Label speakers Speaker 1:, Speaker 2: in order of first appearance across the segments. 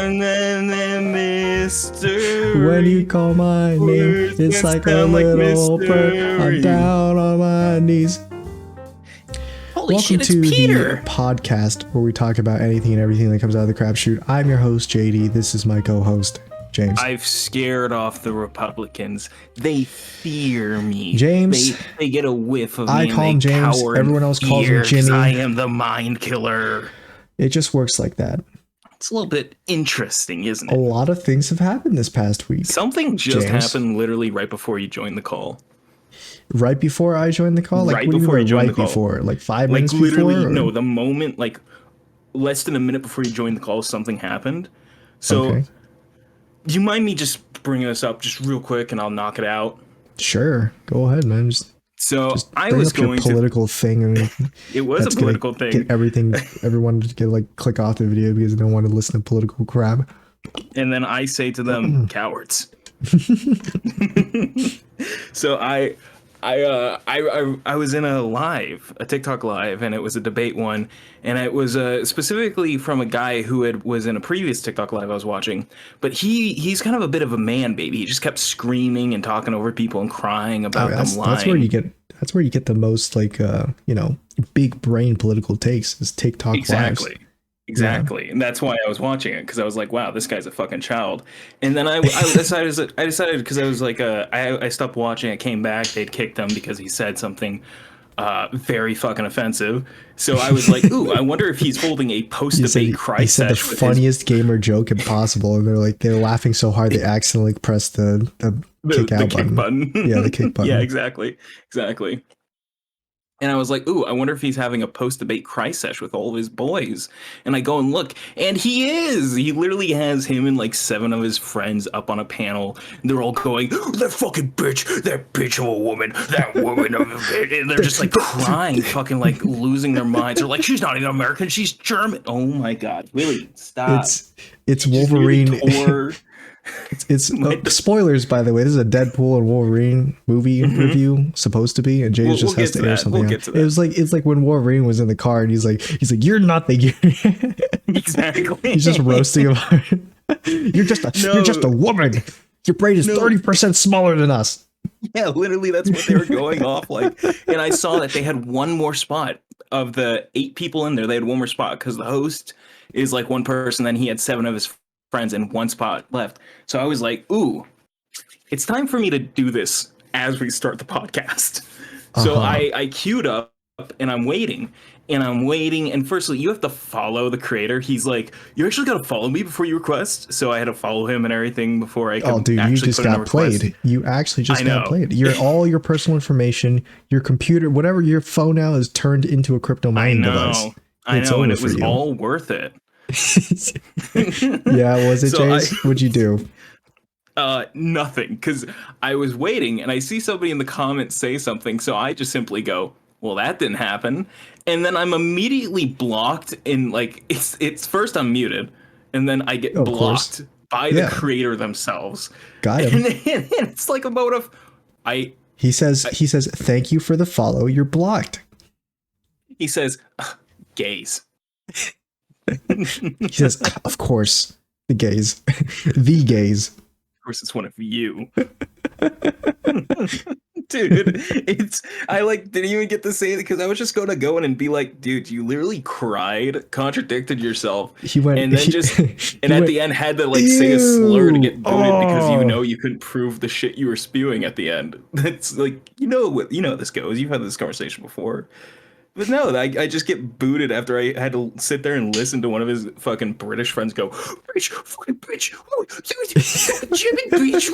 Speaker 1: And then mystery.
Speaker 2: When you call my name, it's like a little prayer. I'm down on my knees.
Speaker 1: Holy
Speaker 2: Welcome
Speaker 1: shit, it's
Speaker 2: to
Speaker 1: Peter.
Speaker 2: the podcast where we talk about anything and everything that comes out of the crapshoot. I'm your host, JD. This is my co-host, James.
Speaker 1: I've scared off the Republicans. They fear me.
Speaker 2: James.
Speaker 1: They get a whiff of
Speaker 2: I
Speaker 1: me.
Speaker 2: call him
Speaker 1: and they
Speaker 2: James.
Speaker 1: cower
Speaker 2: Everyone
Speaker 1: in
Speaker 2: else calls him
Speaker 1: fear 'cause
Speaker 2: Jimmy.
Speaker 1: I am the mind killer.
Speaker 2: It just works like that.
Speaker 1: It's a little bit interesting, isn't
Speaker 2: A
Speaker 1: it?
Speaker 2: lot of things have happened this past week.
Speaker 1: Something just
Speaker 2: James.
Speaker 1: happened literally right before you joined the call.
Speaker 2: Right before I joined the call? Like,
Speaker 1: Right
Speaker 2: what do
Speaker 1: before
Speaker 2: you
Speaker 1: you
Speaker 2: mean
Speaker 1: joined
Speaker 2: right
Speaker 1: the call.
Speaker 2: before? Like 5
Speaker 1: Like
Speaker 2: minutes
Speaker 1: literally,
Speaker 2: before?
Speaker 1: no, the moment, like less than a minute before you joined the call, something happened. So,
Speaker 2: Okay.
Speaker 1: do you mind me just bringing this up just real quick and I'll knock it out?
Speaker 2: Sure. Go ahead, man.
Speaker 1: So I
Speaker 2: Bring
Speaker 1: was
Speaker 2: up your
Speaker 1: going to.
Speaker 2: political thing. And
Speaker 1: It was a
Speaker 2: that's gonna
Speaker 1: political thing,
Speaker 2: Get everyone to get like click off the video because they don't want to listen to political crap.
Speaker 1: and then I say to them, "Cowards." So I was in a TikTok live, and it was a debate one, and it was specifically from a guy who was in a previous TikTok live I was watching, but he's kind of a bit of a man baby. He just kept screaming and talking over people and crying about them lying.
Speaker 2: That's where you get the most like big brain political takes is TikTok lives.
Speaker 1: Exactly. And that's why I was watching it, because I was like, wow, this guy's a fucking child. And then I decided because I was like, I stopped watching. I came back. They'd kicked him because he said something very fucking offensive. So I was like, ooh, I wonder if he's holding a post-debate cry
Speaker 2: He said the
Speaker 1: sesh with
Speaker 2: funniest gamer joke impossible, and they're laughing so hard they accidentally pressed the kick out button. Yeah, the kick button.
Speaker 1: Yeah, exactly. And I was like, ooh, I wonder if he's having a post-debate cry sesh with all of his boys. And I go and look, and he is. He literally has him and like 7 of his friends up on a panel. And they're all going, that fucking bitch, that bitch of a woman, that woman of a bitch. And they're just like crying, fucking like losing their minds. They're like, she's not even American, she's German. Oh my God, really? Stop.
Speaker 2: It's Wolverine. It's spoilers, by the way. This is a Deadpool and Wolverine movie review, supposed to be, and James just has to air something. It's like when Wolverine was in the car, and he's like, you're not the
Speaker 1: exactly.
Speaker 2: He's just roasting him. You're just a woman. Your brain is 30% smaller than us.
Speaker 1: Yeah, literally, that's what they were going off like. And I saw that they had one more spot of the 8 people in there. They had one more spot because the host is like one person, then he had 7 of his friends and 1 spot left. So I was like, ooh, it's time for me to do this as we start the podcast. So I queued up and I'm waiting. And firstly, you have to follow the creator. He's like, you actually got to follow me before you request. So I had to follow him and everything before I could
Speaker 2: you just got played. You actually just got played. All your personal information, your computer, whatever your phone now is turned into a crypto mining device.
Speaker 1: I know, and it was all worth it.
Speaker 2: Yeah, was it, Jace? What'd you do?
Speaker 1: Nothing, because I was waiting and I see somebody in the comments say something, so I just simply go, well, that didn't happen. And then I'm immediately blocked in like it's first I'm muted and then I get blocked by the creator themselves.
Speaker 2: Got him.
Speaker 1: And it's like a mode of
Speaker 2: he says thank you for the follow, you're blocked.
Speaker 1: He says gays.
Speaker 2: He says, of course, the gays. The gays.
Speaker 1: Of course, it's one of you. Dude, I like didn't even get to say it because I was just going to go in and be like, dude, you literally cried, contradicted yourself.
Speaker 2: He went,
Speaker 1: and then at the end had to like say a slur to get booted because you couldn't prove the shit you were spewing at the end. That's like, how this goes. You've had this conversation before. But no, I just get booted after I had to sit there and listen to one of his fucking British friends go, bitch, fucking bitch, oh, Jimmy, bitch,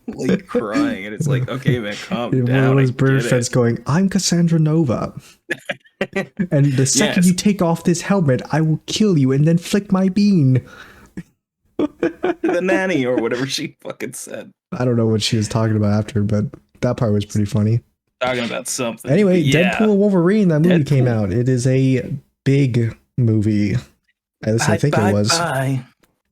Speaker 1: like crying, and it's like, okay, man, calm down.
Speaker 2: One of his British friends going, I'm Cassandra Nova, and the second you take off this helmet, I will kill you and then flick my bean.
Speaker 1: The nanny or whatever she fucking said.
Speaker 2: I don't know what she was talking about after, but that part was pretty funny.
Speaker 1: Talking about something.
Speaker 2: Anyway, Deadpool Wolverine, that movie came out. It is a big movie. At least I think it was.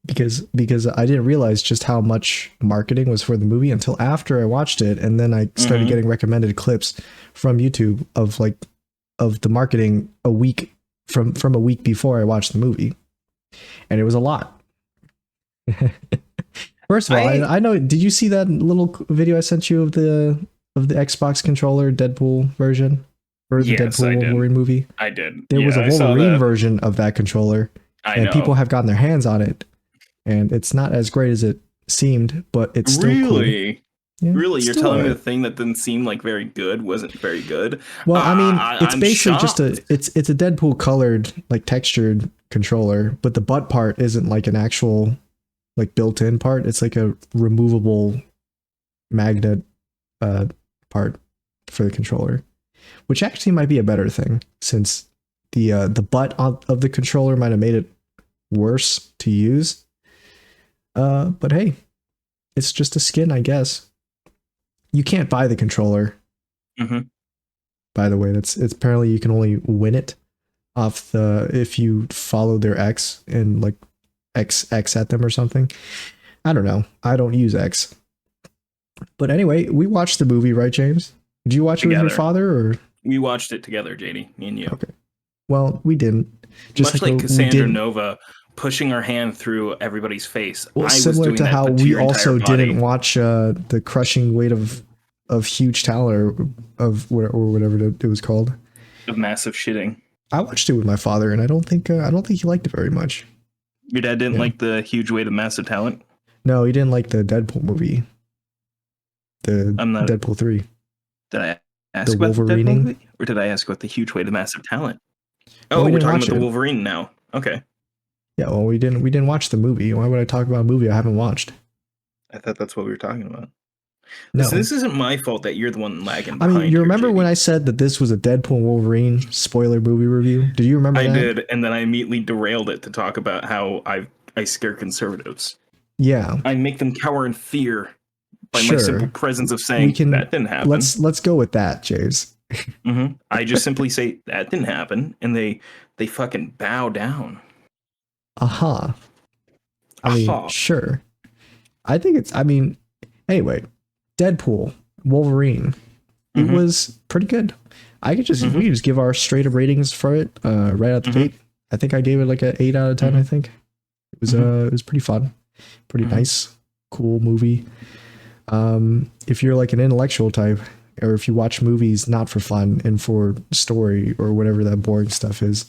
Speaker 2: Because I didn't realize just how much marketing was for the movie until after I watched it, and then I started getting recommended clips from YouTube of the marketing a week from a week before I watched the movie. And it was a lot. First of all, I know. Did you see that little video I sent you of the Xbox controller Deadpool version for the
Speaker 1: Yes,
Speaker 2: Deadpool Wolverine movie?
Speaker 1: I did.
Speaker 2: There was a Wolverine version of that controller, and people have gotten their hands on it, and it's not as great as it seemed, but it's still cool.
Speaker 1: Yeah, really, you're telling me the thing that didn't seem like very good wasn't very good?
Speaker 2: Well, I mean, it's basically just it's a Deadpool colored, like textured controller, but the butt part isn't like an actual like built-in part. It's like a removable magnet part for the controller, which actually might be a better thing, since the butt of the controller might have made it worse to use. But hey, it's just a skin, I guess. You can't buy the controller. By the way, it's apparently you can only win it off if you follow their X and like X at them or something. I don't know. I don't use X. But anyway, we watched the movie, right, James? Did you watch it with your father, or
Speaker 1: we watched it together, JD, me and you?
Speaker 2: Okay. Well, we didn't.
Speaker 1: Just much like Cassandra Nova pushing her hand through everybody's face.
Speaker 2: Well, similar to how we also didn't watch the crushing weight of huge talent or whatever it was called.
Speaker 1: Of massive shitting.
Speaker 2: I watched it with my father, and I don't think he liked it very much.
Speaker 1: Your dad didn't like the huge weight of massive talent?
Speaker 2: No, he didn't like the Deadpool movie. Deadpool 3.
Speaker 1: Did I ask about the Deadpool movie? Or did I ask about the huge weight of massive talent? Oh, we're talking about the Wolverine now. Okay.
Speaker 2: Yeah, well, we didn't watch the movie. Why would I talk about a movie I haven't watched?
Speaker 1: I thought that's what we were talking about.
Speaker 2: No.
Speaker 1: This isn't my fault that you're the one lagging behind.
Speaker 2: I mean, you remember when I said that this was a Deadpool Wolverine spoiler movie review? Do you remember that?
Speaker 1: I did, and then I immediately derailed it to talk about how I scare conservatives.
Speaker 2: Yeah.
Speaker 1: I make them cower in fear by my simple presence of saying that didn't happen.
Speaker 2: Let's go with that, James.
Speaker 1: I just simply say that didn't happen, and they fucking bow down.
Speaker 2: I mean, sure. I think anyway, Deadpool, Wolverine, it was pretty good. We could just give our straight up ratings for it right out the gate. I think I gave it like an 8 out of 10. I think it was pretty fun, pretty nice, cool movie. If you're like an intellectual type, or if you watch movies not for fun and for story or whatever that boring stuff is,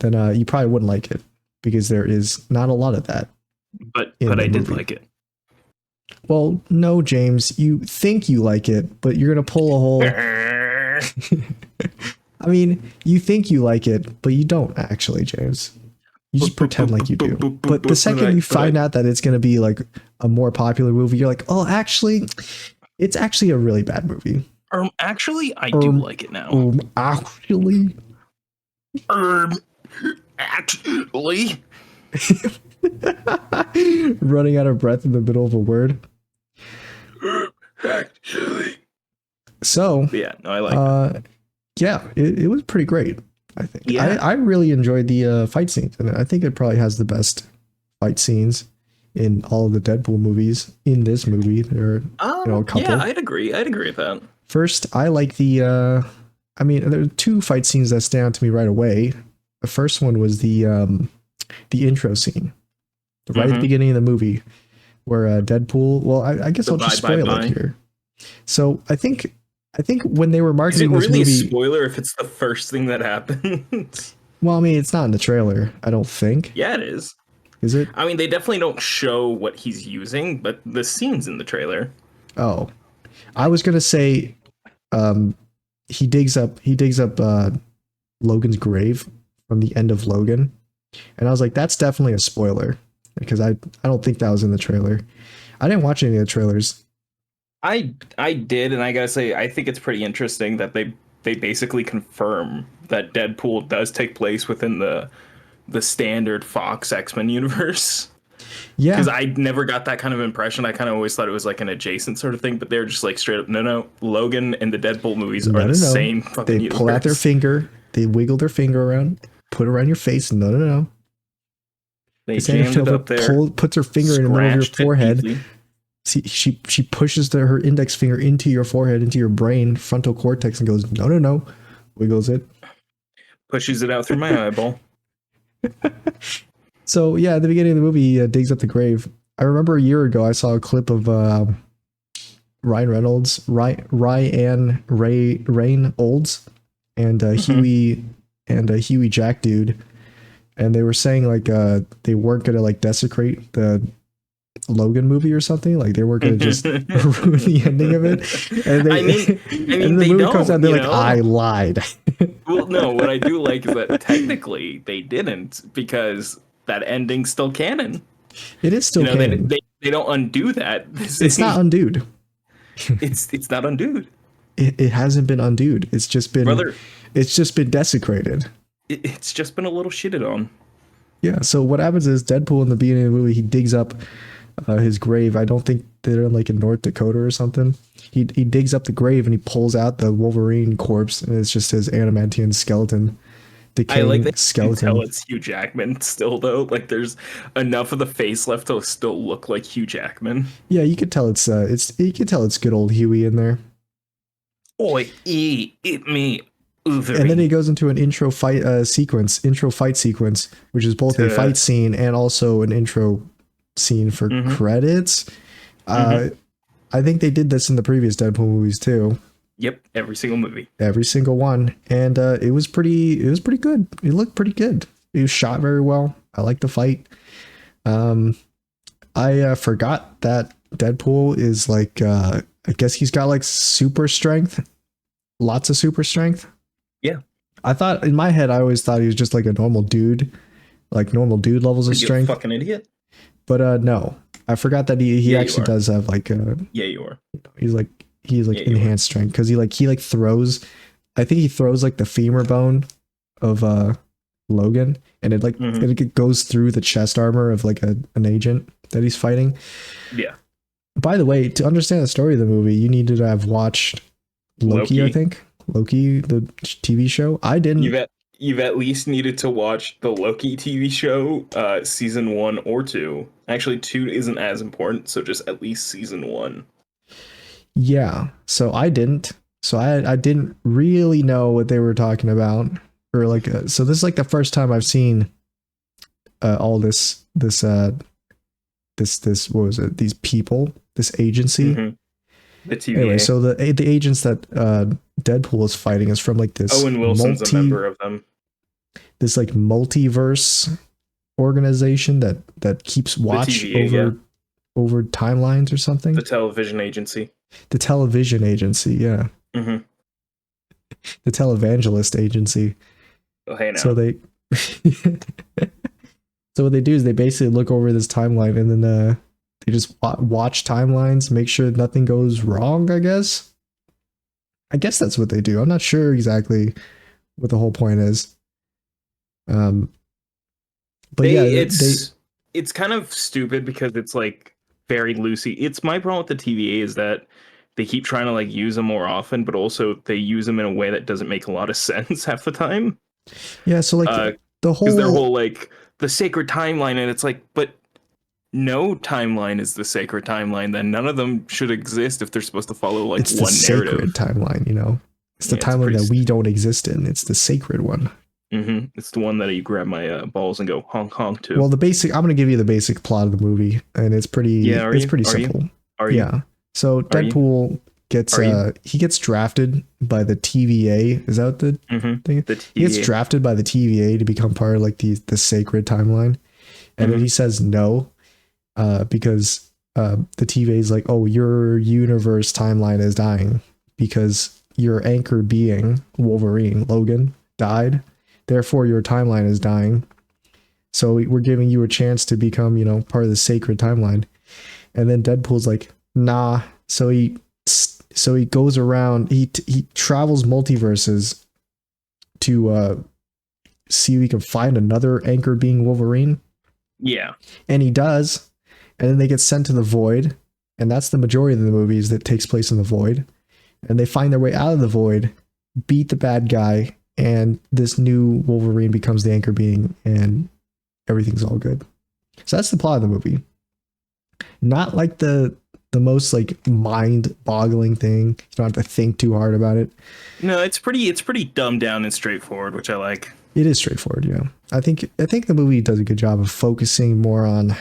Speaker 2: then you probably wouldn't like it, because there is not a lot of that.
Speaker 1: But I did like it.
Speaker 2: Well, no, James, you think you like it, but you're going to pull a whole... I mean, you think you like it, but you don't actually, James. You just pretend like you do. But the second you find out that it's going to be like a more popular movie, you're like, oh, actually, it's actually a really bad movie.
Speaker 1: Actually, I do like it now.
Speaker 2: Actually.
Speaker 1: Actually.
Speaker 2: Running out of breath in the middle of a word.
Speaker 1: Actually.
Speaker 2: So
Speaker 1: yeah, no, I like it.
Speaker 2: Yeah, it was pretty great, I think.
Speaker 1: Yeah.
Speaker 2: I really enjoyed the fight scenes, and I think it probably has the best fight scenes in all of the Deadpool movies. In this movie, there are a couple.
Speaker 1: Yeah, I'd agree with that.
Speaker 2: First, I like there are two fight scenes that stand out to me right away. The first one was the intro scene, right at the beginning of the movie, where Deadpool. Well, I guess I'll just spoil it here. So I think when they were marketing this movie,
Speaker 1: is it really a spoiler if it's the first thing that happens?
Speaker 2: Well, I mean, it's not in the trailer, I don't think.
Speaker 1: Yeah, it is.
Speaker 2: Is it?
Speaker 1: I mean, they definitely don't show what he's using, but the scene's in the trailer.
Speaker 2: Oh, I was gonna say, he digs up Logan's grave from the end of Logan, and I was like, that's definitely a spoiler, because I don't think that was in the trailer. I didn't watch any of the trailers.
Speaker 1: I did, and I gotta say, I think it's pretty interesting that they basically confirm that Deadpool does take place within the standard Fox X-Men universe. Yeah, because I never got that kind of impression. I kind of always thought it was like an adjacent sort of thing, but they're just like straight up, no, Logan and the Deadpool movies are the same fucking universe.
Speaker 2: They pull out their finger, they wiggle their finger around, put it around your face. No.
Speaker 1: They jammed it up there.
Speaker 2: Puts her finger in the middle of your forehead. See, she pushes her index finger into your forehead, into your brain, frontal cortex, and goes, no, wiggles it.
Speaker 1: Pushes it out through my eyeball.
Speaker 2: So, yeah, at the beginning of the movie, he digs up the grave. I remember a year ago I saw a clip of Ryan Reynolds, Rain Olds, and Huey and Huey Jack dude, and they were saying like they weren't gonna like desecrate the Logan movie or something, like they weren't gonna just ruin the ending of it. And they,
Speaker 1: I mean,
Speaker 2: and the movie comes out, they're like, I lied.
Speaker 1: Well, no, what I do like is that technically they didn't, because that ending's still canon.
Speaker 2: It is still canon.
Speaker 1: They don't undo that.
Speaker 2: It's not undoed.
Speaker 1: It's not undoed.
Speaker 2: It hasn't been undoed. It's just been it's just been desecrated.
Speaker 1: It's just been a little shitted on.
Speaker 2: Yeah. So what happens is Deadpool in the beginning of the movie, he digs up his grave. I don't think they're like in North Dakota or something. He digs up the grave and he pulls out the Wolverine corpse, and it's just his adamantium skeleton.
Speaker 1: I like that
Speaker 2: skeleton.
Speaker 1: You can tell it's Hugh Jackman still, though. Like there's enough of the face left to still look like Hugh Jackman.
Speaker 2: Yeah, you could tell it's you can tell it's good old Huey in there.
Speaker 1: Oi, eat me. Wolverine.
Speaker 2: And then he goes into an intro fight sequence, which is both a fight scene and also an intro scene for credits. I think they did this in the previous Deadpool movies too.
Speaker 1: Yep, every single movie,
Speaker 2: every single one, and it was pretty good. It looked pretty good. It was shot very well. I like the fight. I forgot that Deadpool is like I guess he's got like super strength, lots of super strength.
Speaker 1: Yeah,
Speaker 2: I thought in my head I always thought he was just like a normal dude, like normal dude levels of strength.
Speaker 1: You fucking idiot.
Speaker 2: But no, I forgot that he actually does have like
Speaker 1: yeah, you are.
Speaker 2: He's like enhanced strength, because he throws. I think he throws like the femur bone of Logan, and it like it goes through the chest armor of like an agent that he's fighting.
Speaker 1: Yeah.
Speaker 2: By the way, to understand the story of the movie, you needed to have watched Loki. I think Loki, the TV show. I didn't.
Speaker 1: You've at least needed to watch the Loki TV show, season 1 or 2. Actually, 2 isn't as important, so just at least season 1.
Speaker 2: Yeah, so I didn't. So I didn't really know what they were talking about, or like. So this is like the first time I've seen all this what was it? These people, this agency.
Speaker 1: The TVA.
Speaker 2: Anyway, so the agents that Deadpool is fighting is from like this.
Speaker 1: Owen Wilson's a member of them.
Speaker 2: This like multiverse organization that keeps watch over timelines or something.
Speaker 1: The television agency.
Speaker 2: The television agency, yeah. The televangelist agency.
Speaker 1: Oh, hey now.
Speaker 2: So they, so what they do is they basically look over this timeline, and then they just watch timelines, make sure nothing goes wrong. I guess that's what they do. I'm not sure exactly what the whole point is. But
Speaker 1: it's kind of stupid because it's like very loosey. It's my problem with the TVA is that they keep trying to like use them more often, but also they use them in a way that doesn't make a lot of sense half the time.
Speaker 2: Yeah, so like their
Speaker 1: whole like the sacred timeline, and it's like, but no timeline is the sacred timeline. Then none of them should exist if they're supposed to follow like
Speaker 2: it's
Speaker 1: one
Speaker 2: the
Speaker 1: narrative.
Speaker 2: Sacred timeline, you know, it's the timeline that we don't exist in. It's the sacred one.
Speaker 1: It's the one that you grab my balls and go honk honk to.
Speaker 2: Well, I'm going to give you the basic plot of the movie, and it's pretty pretty simple.
Speaker 1: Yeah.
Speaker 2: So Deadpool gets he gets drafted by the TVA. Is that what the thing? The TVA. He gets drafted by the TVA to become part of like the sacred timeline, and then he says no, because the TVA is like, oh, your universe timeline is dying because your anchor being Wolverine, Logan, died. Therefore, your timeline is dying. So we're giving you a chance to become, you know, part of the sacred timeline. And then Deadpool's like, nah. So he goes around. He travels multiverses to see if he can find another anchor being Wolverine.
Speaker 1: Yeah,
Speaker 2: and he does. And then they get sent to the void, and that's the majority of the movies that takes place in the void. And they find their way out of the void, beat the bad guy. And this new Wolverine becomes the anchor being, and everything's all good. So that's the plot of the movie. Not like the most like mind-boggling thing. You don't have to think too hard about it.
Speaker 1: No, it's pretty dumbed down and straightforward, which I like.
Speaker 2: It is straightforward, yeah. I think the movie does a good job of focusing more on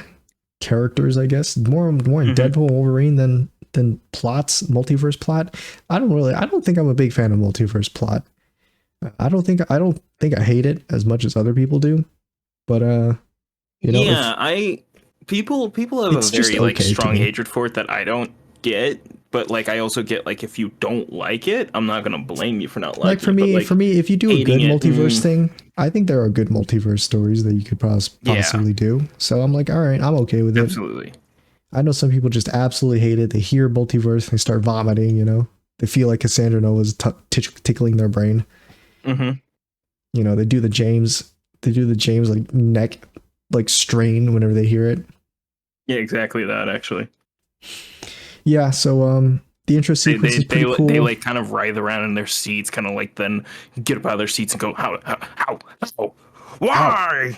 Speaker 2: characters, I guess. More in Deadpool and Wolverine than plots, multiverse plot. I don't think I'm a big fan of multiverse plot. I don't think I hate it as much as other people do. But you know,
Speaker 1: people have a very like strong hatred for it that I don't get. But like, I also get like, if you don't like it, I'm not gonna blame you for not liking it.
Speaker 2: Like for me, if you do a good multiverse thing, I think there are good multiverse stories that you could possibly do. So I'm like, all right, I'm okay with it.
Speaker 1: Absolutely.
Speaker 2: I know some people just absolutely hate it. They hear multiverse and they start vomiting. You know, they feel like Cassandra Noah's tickling their brain.
Speaker 1: Mm-hmm.
Speaker 2: You know, they do the James like neck like strain whenever they hear it.
Speaker 1: Yeah, exactly that actually.
Speaker 2: Yeah, so the intro sequence is pretty cool.
Speaker 1: They like kind of writhe around in their seats, kind of like then get up out of their seats and go, how, why?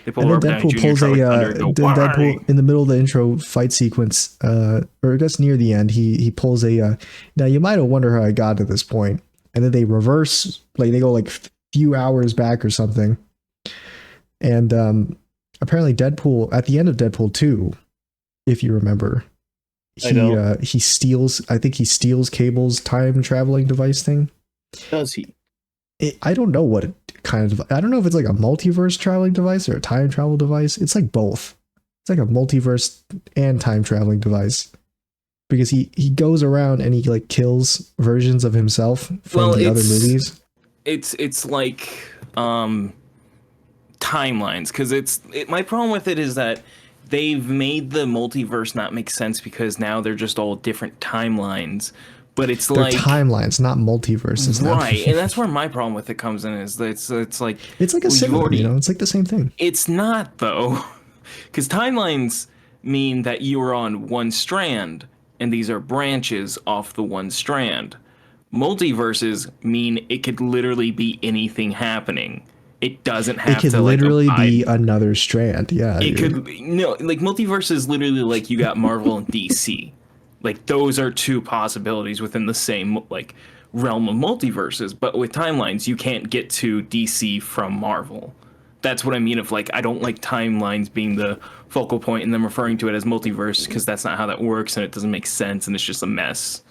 Speaker 1: They pull
Speaker 2: and then Deadpool pulls Deadpool in the middle of the intro fight sequence, or I guess near the end, he pulls a. Now you might have wondered how I got to this point, and then they reverse, like they go like a few hours back or something, and apparently Deadpool at the end of Deadpool 2, if you remember, he steals. I think he steals Cable's time traveling device thing.
Speaker 1: Does he?
Speaker 2: I don't know what kind of. I don't know if it's like a multiverse traveling device or a time travel device. It's like both. It's like a multiverse and time traveling device, because he goes around and he like kills versions of himself from the other movies.
Speaker 1: It's like timelines, because my problem with it is that they've made the multiverse not make sense because now they're just all different timelines. But they're like
Speaker 2: timelines, not multiverses,
Speaker 1: right? And that's where my problem with it comes in. Is it's like
Speaker 2: a similar, you know, it's like the same thing.
Speaker 1: It's not though, because timelines mean that you are on one strand, and these are branches off the one strand. Multiverses mean it could literally be anything happening. It doesn't have to. It could
Speaker 2: literally be another strand. Yeah,
Speaker 1: it could. No, like multiverse is literally like you got Marvel and DC. Like those are two possibilities within the same like realm of multiverses, but with timelines you can't get to DC from Marvel. That's what I mean of like, I don't like timelines being the focal point and them referring to it as multiverse, because that's not how that works and it doesn't make sense and it's just a mess.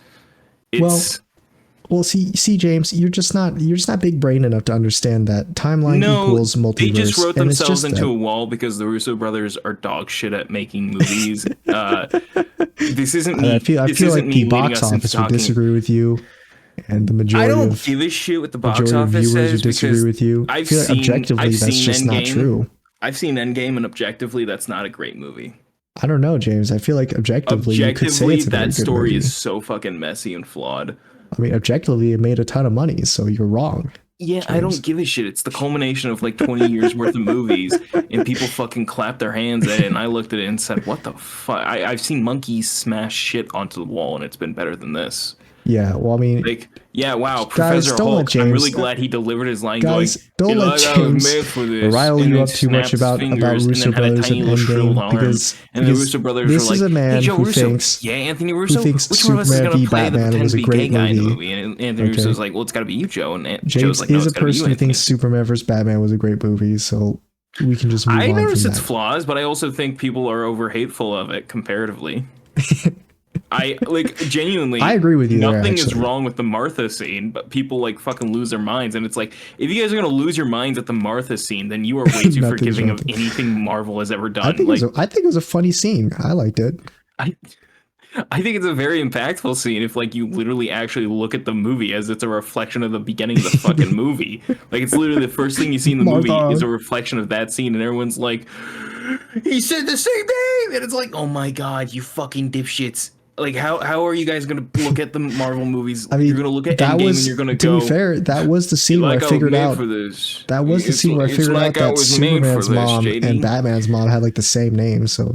Speaker 2: Well, see, James, you're just not big brain enough to understand that timeline equals multiverse.
Speaker 1: They just wrote themselves into a wall because the Russo brothers are dog shit at making movies. This isn't me.
Speaker 2: I feel like the box office would disagree with you, and the majority.
Speaker 1: I don't give a shit what the box office says.
Speaker 2: Would disagree with you. I feel like objectively that's just not true.
Speaker 1: I've seen Endgame, and objectively, that's not a great movie.
Speaker 2: I don't know, James. I feel like objectively you could say it's a very good movie. That story
Speaker 1: is so fucking messy and flawed.
Speaker 2: I mean, objectively, it made a ton of money, so you're wrong.
Speaker 1: Yeah, James. I don't give a shit. It's the culmination of like 20 years worth of movies, and people fucking clapped their hands at it, and I looked at it and said, what the fuck? I've seen monkeys smash shit onto the wall, and it's been better than this.
Speaker 2: Yeah, well, I mean...
Speaker 1: Like, yeah, wow, Professor Hulk, I'm really glad he delivered his line going,
Speaker 2: don't let James rile you up too much about Russo Brothers and Endgame, because
Speaker 1: the Russo Brothers
Speaker 2: this
Speaker 1: were like,
Speaker 2: is a man
Speaker 1: hey,
Speaker 2: who thinks Superman v. Batman was a great movie.
Speaker 1: And Anthony Russo's like, well, it's got to be you, Joe. And
Speaker 2: James is a person who thinks Superman vs. Batman was a great movie, so we can just move on from that. I notice
Speaker 1: its flaws, but I also think people are over hateful of it comparatively. I like genuinely.
Speaker 2: I agree with you.
Speaker 1: Nothing is wrong with the Martha scene, but people like fucking lose their minds, and it's like, if you guys are gonna lose your minds at the Martha scene, then you are way too forgiving of anything Marvel has ever done.
Speaker 2: I think it was a funny scene. I liked it.
Speaker 1: I think it's a very impactful scene if like you literally actually look at the movie as it's a reflection of the beginning of the fucking movie. Like it's literally the first thing you see in the movie is a reflection of that scene, and everyone's like, he said the same thing, and it's like, oh my god, you fucking dipshits. Like how are you guys gonna look at the Marvel movies? I mean, you're gonna look at Endgame and you're gonna go.
Speaker 2: To be fair, that was the scene where I figured out. That was the scene where I figured out that Superman's mom and Batman's mom had like the same name. So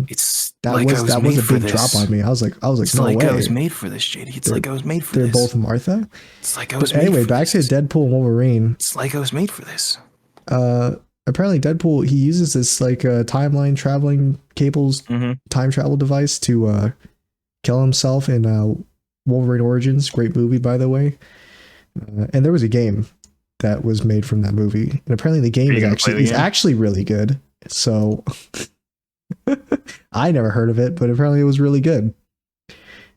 Speaker 2: that was a big drop on me. I was like, no way.
Speaker 1: I was made for this, JD. It's like I was made for this.
Speaker 2: They're both Martha.
Speaker 1: It's like I was made for this.
Speaker 2: Anyway, back to Deadpool and Wolverine.
Speaker 1: It's like I was made for this.
Speaker 2: Apparently Deadpool, he uses this like timeline traveling Cable's time travel device to kill himself in Wolverine Origins. Great movie, by the way. And there was a game that was made from that movie, and apparently the game is actually really good. So I never heard of it, but apparently it was really good.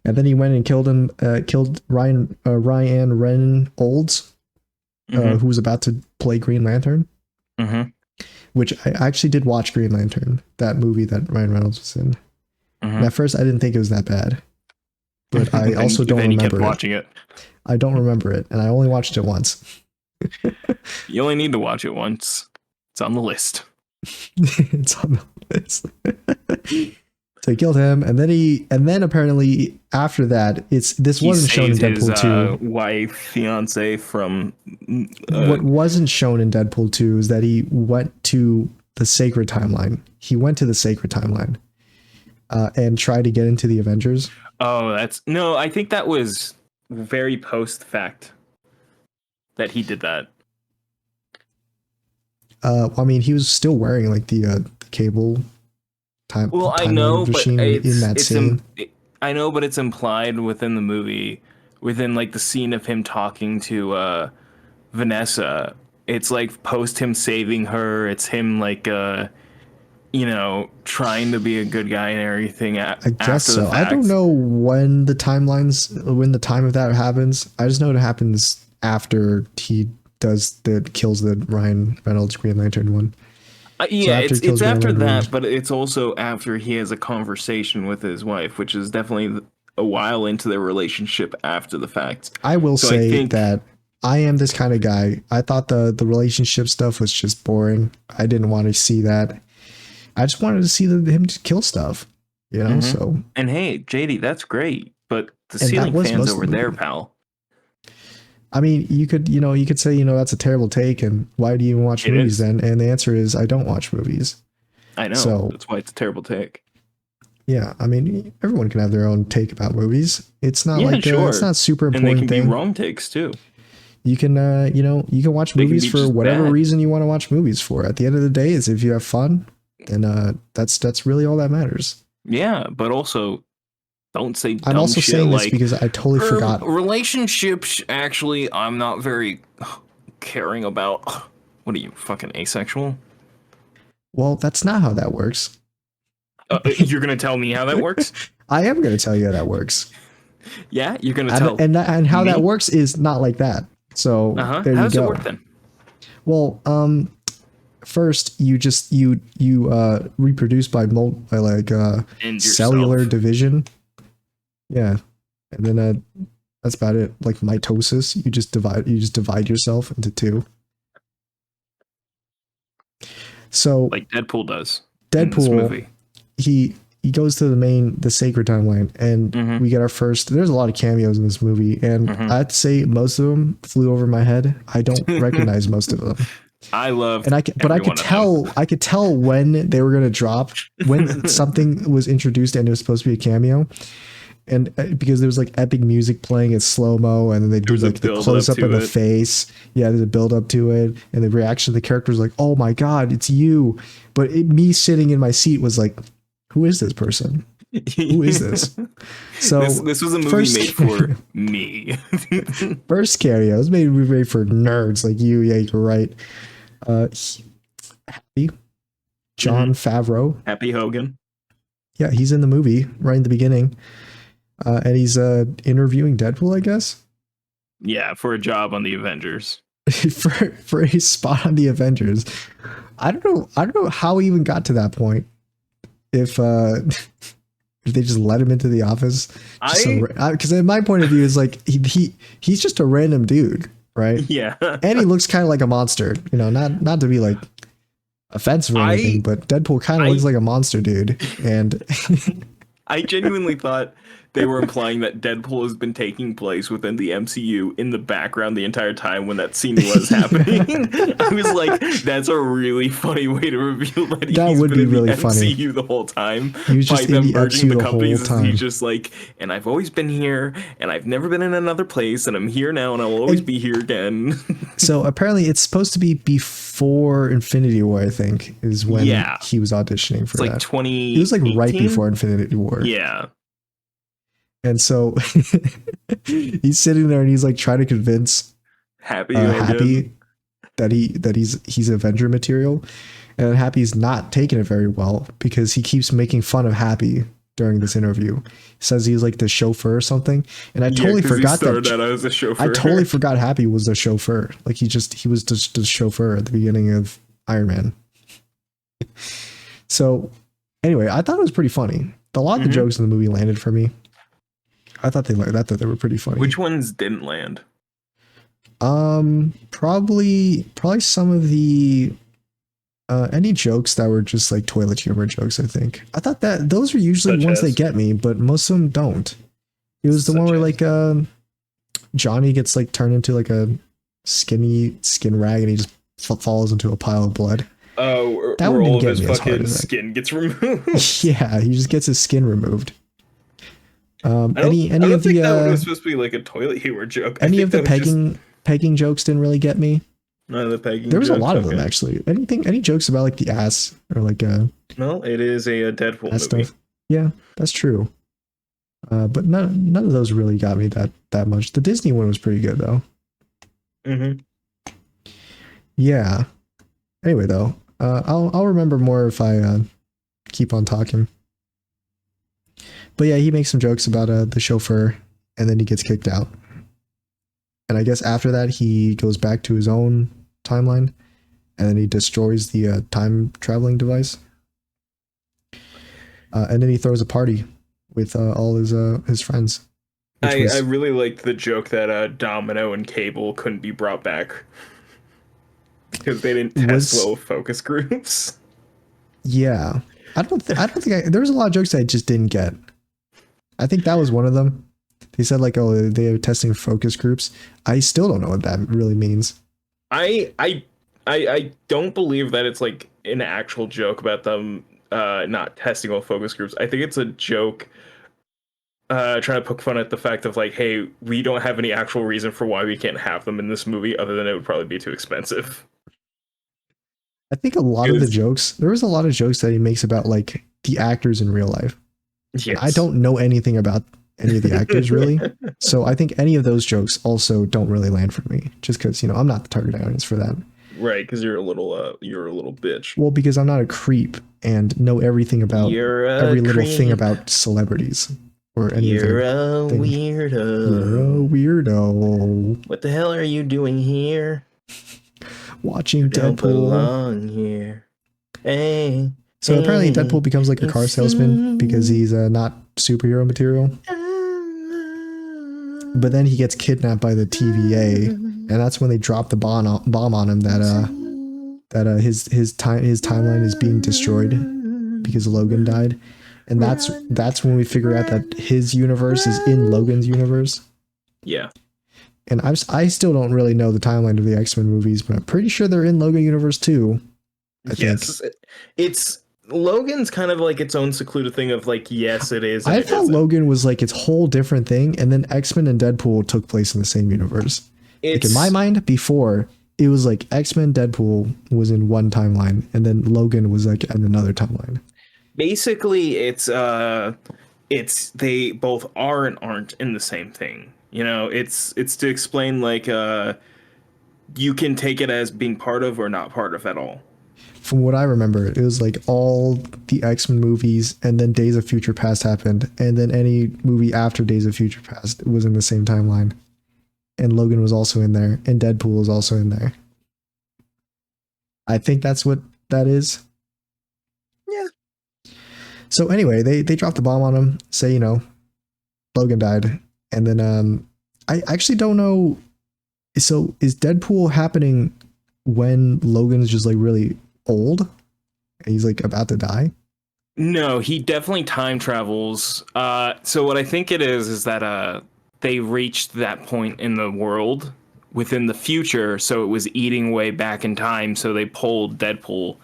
Speaker 2: And then he went and killed Ryan Reynolds, who was about to play Green Lantern.
Speaker 1: Mm-hmm.
Speaker 2: Which I actually did watch Green Lantern, that movie that Ryan Reynolds was in. Mm-hmm. And at first, I didn't think it was that bad, but I also don't remember
Speaker 1: watching it.
Speaker 2: I don't remember it, and I only watched it once.
Speaker 1: You only need to watch it once. It's on the list.
Speaker 2: It's on the list. So he killed him, and then apparently after that, this wasn't shown in Deadpool 2.
Speaker 1: Wife, fiance from
Speaker 2: what wasn't shown in Deadpool 2 is that he went to the sacred timeline. He went to the sacred timeline and tried to get into the Avengers.
Speaker 1: Oh, I think that was very post fact that he did that.
Speaker 2: I mean, he was still wearing like the cable.
Speaker 1: Well, I know, but I know, but it's implied within the movie, within like the scene of him talking to Vanessa. It's like post him saving her. It's him like trying to be a good guy and everything. I guess so.
Speaker 2: I don't know when the time of that happens. I just know it happens after he kills the Ryan Reynolds Green Lantern one.
Speaker 1: Yeah, so it's after that, but it's also after he has a conversation with his wife, which is definitely a while into their relationship after the fact.
Speaker 2: I will say that I am this kind of guy. I thought the relationship stuff was just boring. I didn't want to see that. I just wanted to see him kill stuff, So,
Speaker 1: and hey, JD, that's great, but the ceiling fans over there, pal.
Speaker 2: I mean, you could say, that's a terrible take, and why do you even watch movies then? And the answer is, I don't watch movies.
Speaker 1: I know. So, that's why it's a terrible take.
Speaker 2: Yeah, I mean, everyone can have their own take about movies. It's not it's not super important.
Speaker 1: And they can be wrong takes too.
Speaker 2: You can, you can watch movies for whatever reason you want to watch movies for. At the end of the day, is if you have fun, then that's really all that matters.
Speaker 1: Yeah, but also, don't say dumb
Speaker 2: I'm also
Speaker 1: shit
Speaker 2: saying
Speaker 1: like,
Speaker 2: this because I totally forgot.
Speaker 1: Relationships, actually, I'm not very caring about. What are you, fucking asexual?
Speaker 2: Well, that's not how that works.
Speaker 1: You're going to tell me how that works?
Speaker 2: I am going to tell you how that works.
Speaker 1: Yeah? You're going to tell
Speaker 2: and how that works is not like that. So there you go. How does it work then? Well, first you reproduce by cellular division. Yeah. And then that's about it. Like mitosis, you just divide yourself into two. So
Speaker 1: like Deadpool does.
Speaker 2: Deadpool movie. He goes to the sacred timeline, and we get our first. There's a lot of cameos in this movie, and I'd say most of them flew over my head. I don't recognize most of them.
Speaker 1: I love,
Speaker 2: and I could tell when they were gonna drop, when something was introduced and it was supposed to be a cameo, and because there was like epic music playing in slow mo, and then they do like the close up of the face. Yeah, there's a build up to it, and the reaction of the character was like, "Oh my god, it's you!" But me sitting in my seat was like, who is this person? Who is this? So
Speaker 1: this was a movie made for me.
Speaker 2: First cameo. It was made for nerds like you. Yeah, you're right. Happy John Favreau.
Speaker 1: Happy Hogan.
Speaker 2: Yeah, he's in the movie right in the beginning. And he's interviewing Deadpool, I guess.
Speaker 1: Yeah, for a job on the Avengers.
Speaker 2: for a spot on the Avengers. I don't know how he even got to that point. If they just let him into the office, because in my point of view is like he's just a random dude, right?
Speaker 1: Yeah,
Speaker 2: and he looks kind of like a monster, not to be like offensive or anything, but Deadpool kind of looks like a monster dude, and
Speaker 1: I genuinely thought they were implying that Deadpool has been taking place within the MCU in the background the entire time when that scene was happening. I was like, that's a really funny way to reveal that he's been in the MCU the whole time.
Speaker 2: He was just in the MCU the whole time.
Speaker 1: He's just like, and I've always been here, and I've never been in another place, and I'm here now, and I'll always be here again.
Speaker 2: So apparently it's supposed to be before Infinity War, I think, is when he was auditioning for that.
Speaker 1: Like 20.
Speaker 2: It was like right before Infinity War.
Speaker 1: Yeah.
Speaker 2: And so he's sitting there and he's like trying to convince Happy that he's Avenger material. And Happy's not taking it very well because he keeps making fun of Happy during this interview. He says he's like the chauffeur or something. And I totally forgot that
Speaker 1: I was a chauffeur.
Speaker 2: I totally forgot Happy was the chauffeur. Like he was just the chauffeur at the beginning of Iron Man. So anyway, I thought it was pretty funny. A lot of the jokes in the movie landed for me. I thought they were pretty funny.
Speaker 1: Which ones didn't land?
Speaker 2: Probably some of the any jokes that were just like toilet humor jokes. I think I thought that those are usually ones that get me, but most of them don't. It was the one where like Johnny gets like turned into like a skinny skin rag and he just falls into a pile of blood.
Speaker 1: Oh, that where all of his fucking skin gets removed.
Speaker 2: Yeah, he just gets his skin removed.
Speaker 1: I don't think that was supposed to be like a toilet humor joke.
Speaker 2: Any of the pegging jokes didn't really get me.
Speaker 1: None of the pegging.
Speaker 2: There was a lot of them actually. Any jokes about like the ass or like
Speaker 1: no, it is a Deadpool movie.
Speaker 2: Stuff. Yeah, that's true. But none of those really got me that much. The Disney one was pretty good though. Yeah. Anyway, though, I'll remember more if I keep on talking. But yeah, he makes some jokes about the chauffeur, and then he gets kicked out. And I guess after that, he goes back to his own timeline, and then he destroys the time traveling device. And then he throws a party with all his friends.
Speaker 1: I really liked the joke that Domino and Cable couldn't be brought back because they didn't test low focus groups.
Speaker 2: Yeah, I don't think there was a lot of jokes that I just didn't get. I think that was one of them. They said like, oh, they are testing focus groups. I still don't know what that really means.
Speaker 1: I don't believe that it's like an actual joke about them not testing all focus groups. I think it's a joke trying to poke fun at the fact of like, hey, we don't have any actual reason for why we can't have them in this movie other than it would probably be too expensive.
Speaker 2: I think a lot of the jokes, there was a lot of jokes that he makes about like the actors in real life. Yes. I don't know anything about any of the actors really. So I think any of those jokes also don't really land for me just because, I'm not the target audience for that.
Speaker 1: Right. Because you're a little bitch.
Speaker 2: Well, because I'm not a creep and know everything about every little thing about celebrities or anything.
Speaker 1: You're a weirdo.
Speaker 2: You're a weirdo.
Speaker 1: What the hell are you doing here?
Speaker 2: Watching
Speaker 1: you
Speaker 2: Deadpool.
Speaker 1: Don't belong here. Hey.
Speaker 2: So apparently Deadpool becomes like a car salesman because he's not superhero material. But then he gets kidnapped by the TVA, and that's when they drop the bomb on him that his timeline is being destroyed because Logan died. And that's when we figure out that his universe is in Logan's universe.
Speaker 1: Yeah.
Speaker 2: And I still don't really know the timeline of the X-Men movies, but I'm pretty sure they're in Logan universe too. I think.
Speaker 1: It's Logan's kind of like its own secluded thing of like, yes, it is.
Speaker 2: I thought Logan was like its whole different thing, and then X-Men and Deadpool took place in the same universe. Like in my mind, before it was like X-Men, Deadpool was in one timeline, and then Logan was like in another timeline.
Speaker 1: Basically, it's they both are and aren't in the same thing. It's to explain like you can take it as being part of or not part of at all.
Speaker 2: From what I remember, it was like all the X-Men movies, and then Days of Future Past happened, and then any movie after Days of Future Past was in the same timeline. And Logan was also in there, and Deadpool was also in there. I think that's what that is.
Speaker 1: Yeah.
Speaker 2: So anyway, they drop the bomb on him, say, Logan died. And then I actually don't know. So is Deadpool happening when Logan's just like really old and he's like about to die?
Speaker 1: No, he definitely time travels. So what I think it is that they reached that point in the world within the future, so it was eating way back in time, so they pulled Deadpool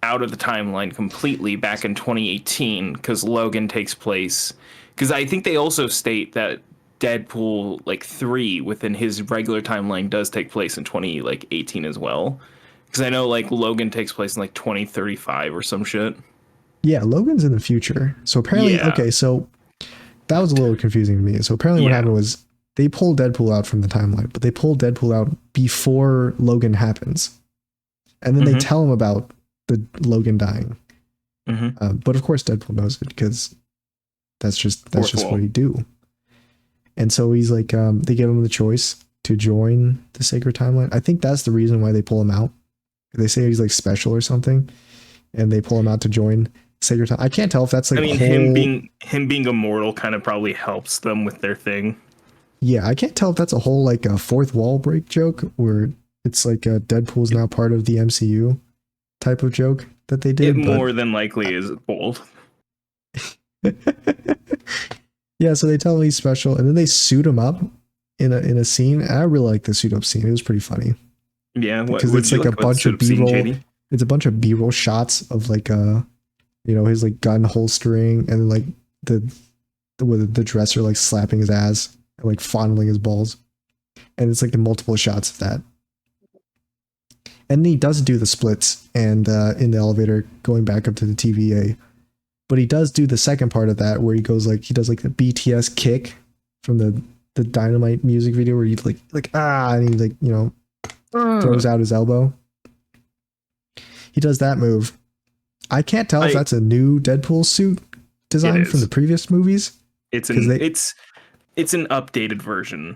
Speaker 1: out of the timeline completely back in 2018 because Logan takes place. Because I think they also state that Deadpool like 3 within his regular timeline does take place in 2018 as well. Because I know like Logan takes place in like 2035 or some shit.
Speaker 2: Yeah, Logan's in the future. So apparently, okay, so that was a little confusing to me. So apparently what happened was they pulled Deadpool out from the timeline, but they pulled Deadpool out before Logan happens. And then they tell him about the Logan dying.
Speaker 1: Mm-hmm.
Speaker 2: But of course Deadpool knows it because that's just what he do. And so he's like, they give him the choice to join the Sacred Timeline. I think that's the reason why they pull him out. They say he's like special or something, and they pull him out to join Sacred Time. I can't tell if that's like, I mean,
Speaker 1: him being immortal kind of probably helps them with their thing.
Speaker 2: Yeah, I can't tell if that's a whole like a fourth wall break joke where it's like Deadpool's now part of the MCU type of joke that they did.
Speaker 1: It more than likely is bold.
Speaker 2: Yeah, so they tell him he's special, and then they suit him up in a scene. And I really like the suit up scene. It was pretty funny.
Speaker 1: Yeah,
Speaker 2: because it's like a bunch of B-roll. It's a bunch of B-roll shots of like his like gun holstering and like the dresser like slapping his ass and like fondling his balls, and it's like the multiple shots of that. And he does do the splits and in the elevator going back up to the TVA, but he does do the second part of that where he does like the BTS kick from the Dynamite music video where he like and he like throws out his elbow. He does that move. I can't tell if that's a new Deadpool suit design from the previous movies.
Speaker 1: It's an updated version.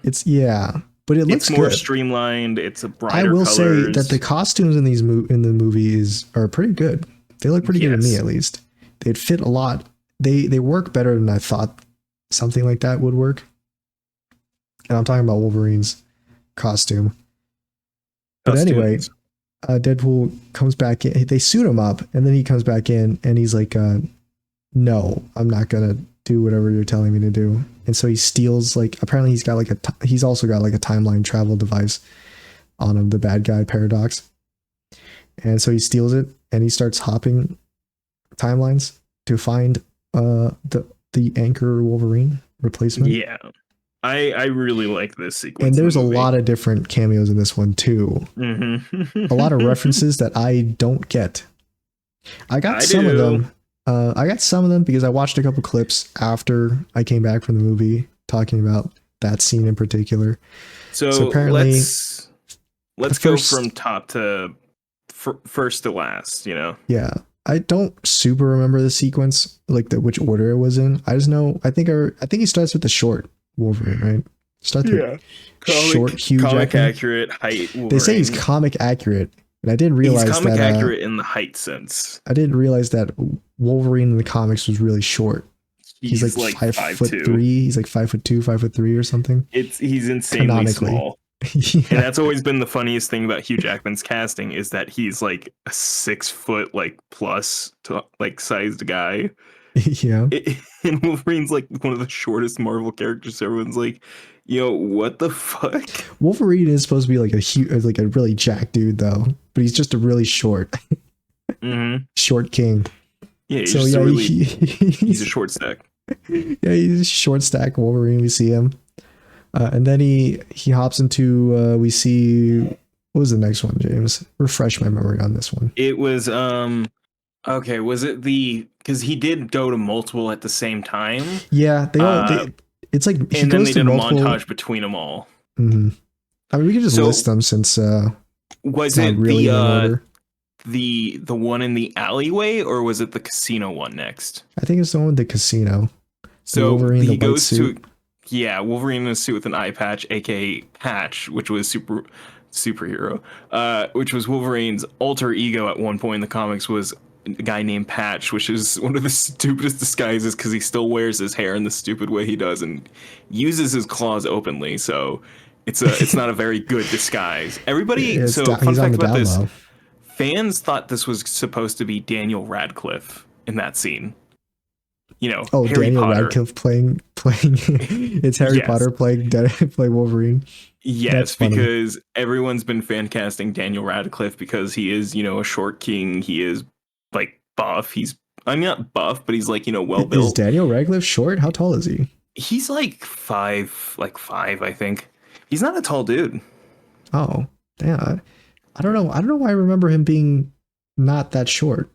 Speaker 2: But it looks
Speaker 1: more
Speaker 2: good.
Speaker 1: Streamlined. It's a brighter.
Speaker 2: I will
Speaker 1: colors.
Speaker 2: say that the costumes in the movies are pretty good. They look pretty good to me, at least. They'd fit a lot. They work better than I thought something like that would work. And I'm talking about Wolverine's costume. But anyway, Deadpool comes back in. They suit him up, and then he comes back in, and he's like, "No, I'm not gonna do whatever you're telling me to do." And so he steals, like, apparently he's also got like a timeline travel device on him, the bad guy Paradox. And so he steals it, and he starts hopping timelines to find the Anchor Wolverine replacement.
Speaker 1: Yeah. I really like this sequence.
Speaker 2: And there's a lot of different cameos in this one too.
Speaker 1: Mm-hmm.
Speaker 2: A lot of references that I don't get. I got some of them because I watched a couple clips after I came back from the movie talking about that scene in particular.
Speaker 1: So apparently, let's go from top to first to last.
Speaker 2: Yeah. I don't super remember the sequence, like which order it was in. I just know I think he starts with the short Wolverine, right? Starts with short Hugh Jackman.
Speaker 1: Comic accurate height Wolverine.
Speaker 2: They say he's comic accurate, and I didn't realize
Speaker 1: he's comic accurate in the height sense.
Speaker 2: I didn't realize that Wolverine in the comics was really short. He's like 5'3". He's like 5'2", 5'3" or something.
Speaker 1: He's insanely small. Yeah. And that's always been the funniest thing about Hugh Jackman's casting is that he's like a 6 foot like plus to like sized guy.
Speaker 2: Yeah.
Speaker 1: And Wolverine's like one of the shortest Marvel characters. So everyone's like, what the fuck? Wolverine
Speaker 2: is supposed to be like a really jacked dude though, but he's just a really short, short king.
Speaker 1: Yeah, he's a short stack.
Speaker 2: Yeah, he's a short stack Wolverine. We see him. And then he hops into we see, what was the next one, James? Refresh my memory on this one.
Speaker 1: It was okay, was it because he did go to multiple at the same time?
Speaker 2: Yeah, it's like he
Speaker 1: and then they did
Speaker 2: multiple...
Speaker 1: a montage between them all.
Speaker 2: Mm-hmm. I mean, we can just list them since
Speaker 1: was it really the one in the alleyway, or was it the casino one next?
Speaker 2: I think it's the one with the casino.
Speaker 1: So Wolverine, he goes to Wolverine in a suit with an eye patch, aka Patch, which was superhero, which was Wolverine's alter ego at one point in the comics, was a guy named Patch, which is one of the stupidest disguises because he still wears his hair in the stupid way he does and uses his claws openly. So it's not a very good disguise. Everybody. Fun fact about this: fans thought this was supposed to be Daniel Radcliffe in that scene. Harry
Speaker 2: Daniel
Speaker 1: Potter.
Speaker 2: Radcliffe playing it's Harry Potter playing Wolverine.
Speaker 1: Yes, because everyone's been fan casting Daniel Radcliffe because he is, a short king. He is like buff. I'm not buff, but he's like, well built.
Speaker 2: Is Daniel Radcliffe short? How tall is he?
Speaker 1: He's like five, I think. He's not a tall dude.
Speaker 2: Oh, yeah. I don't know. I don't know why I remember him being not that short.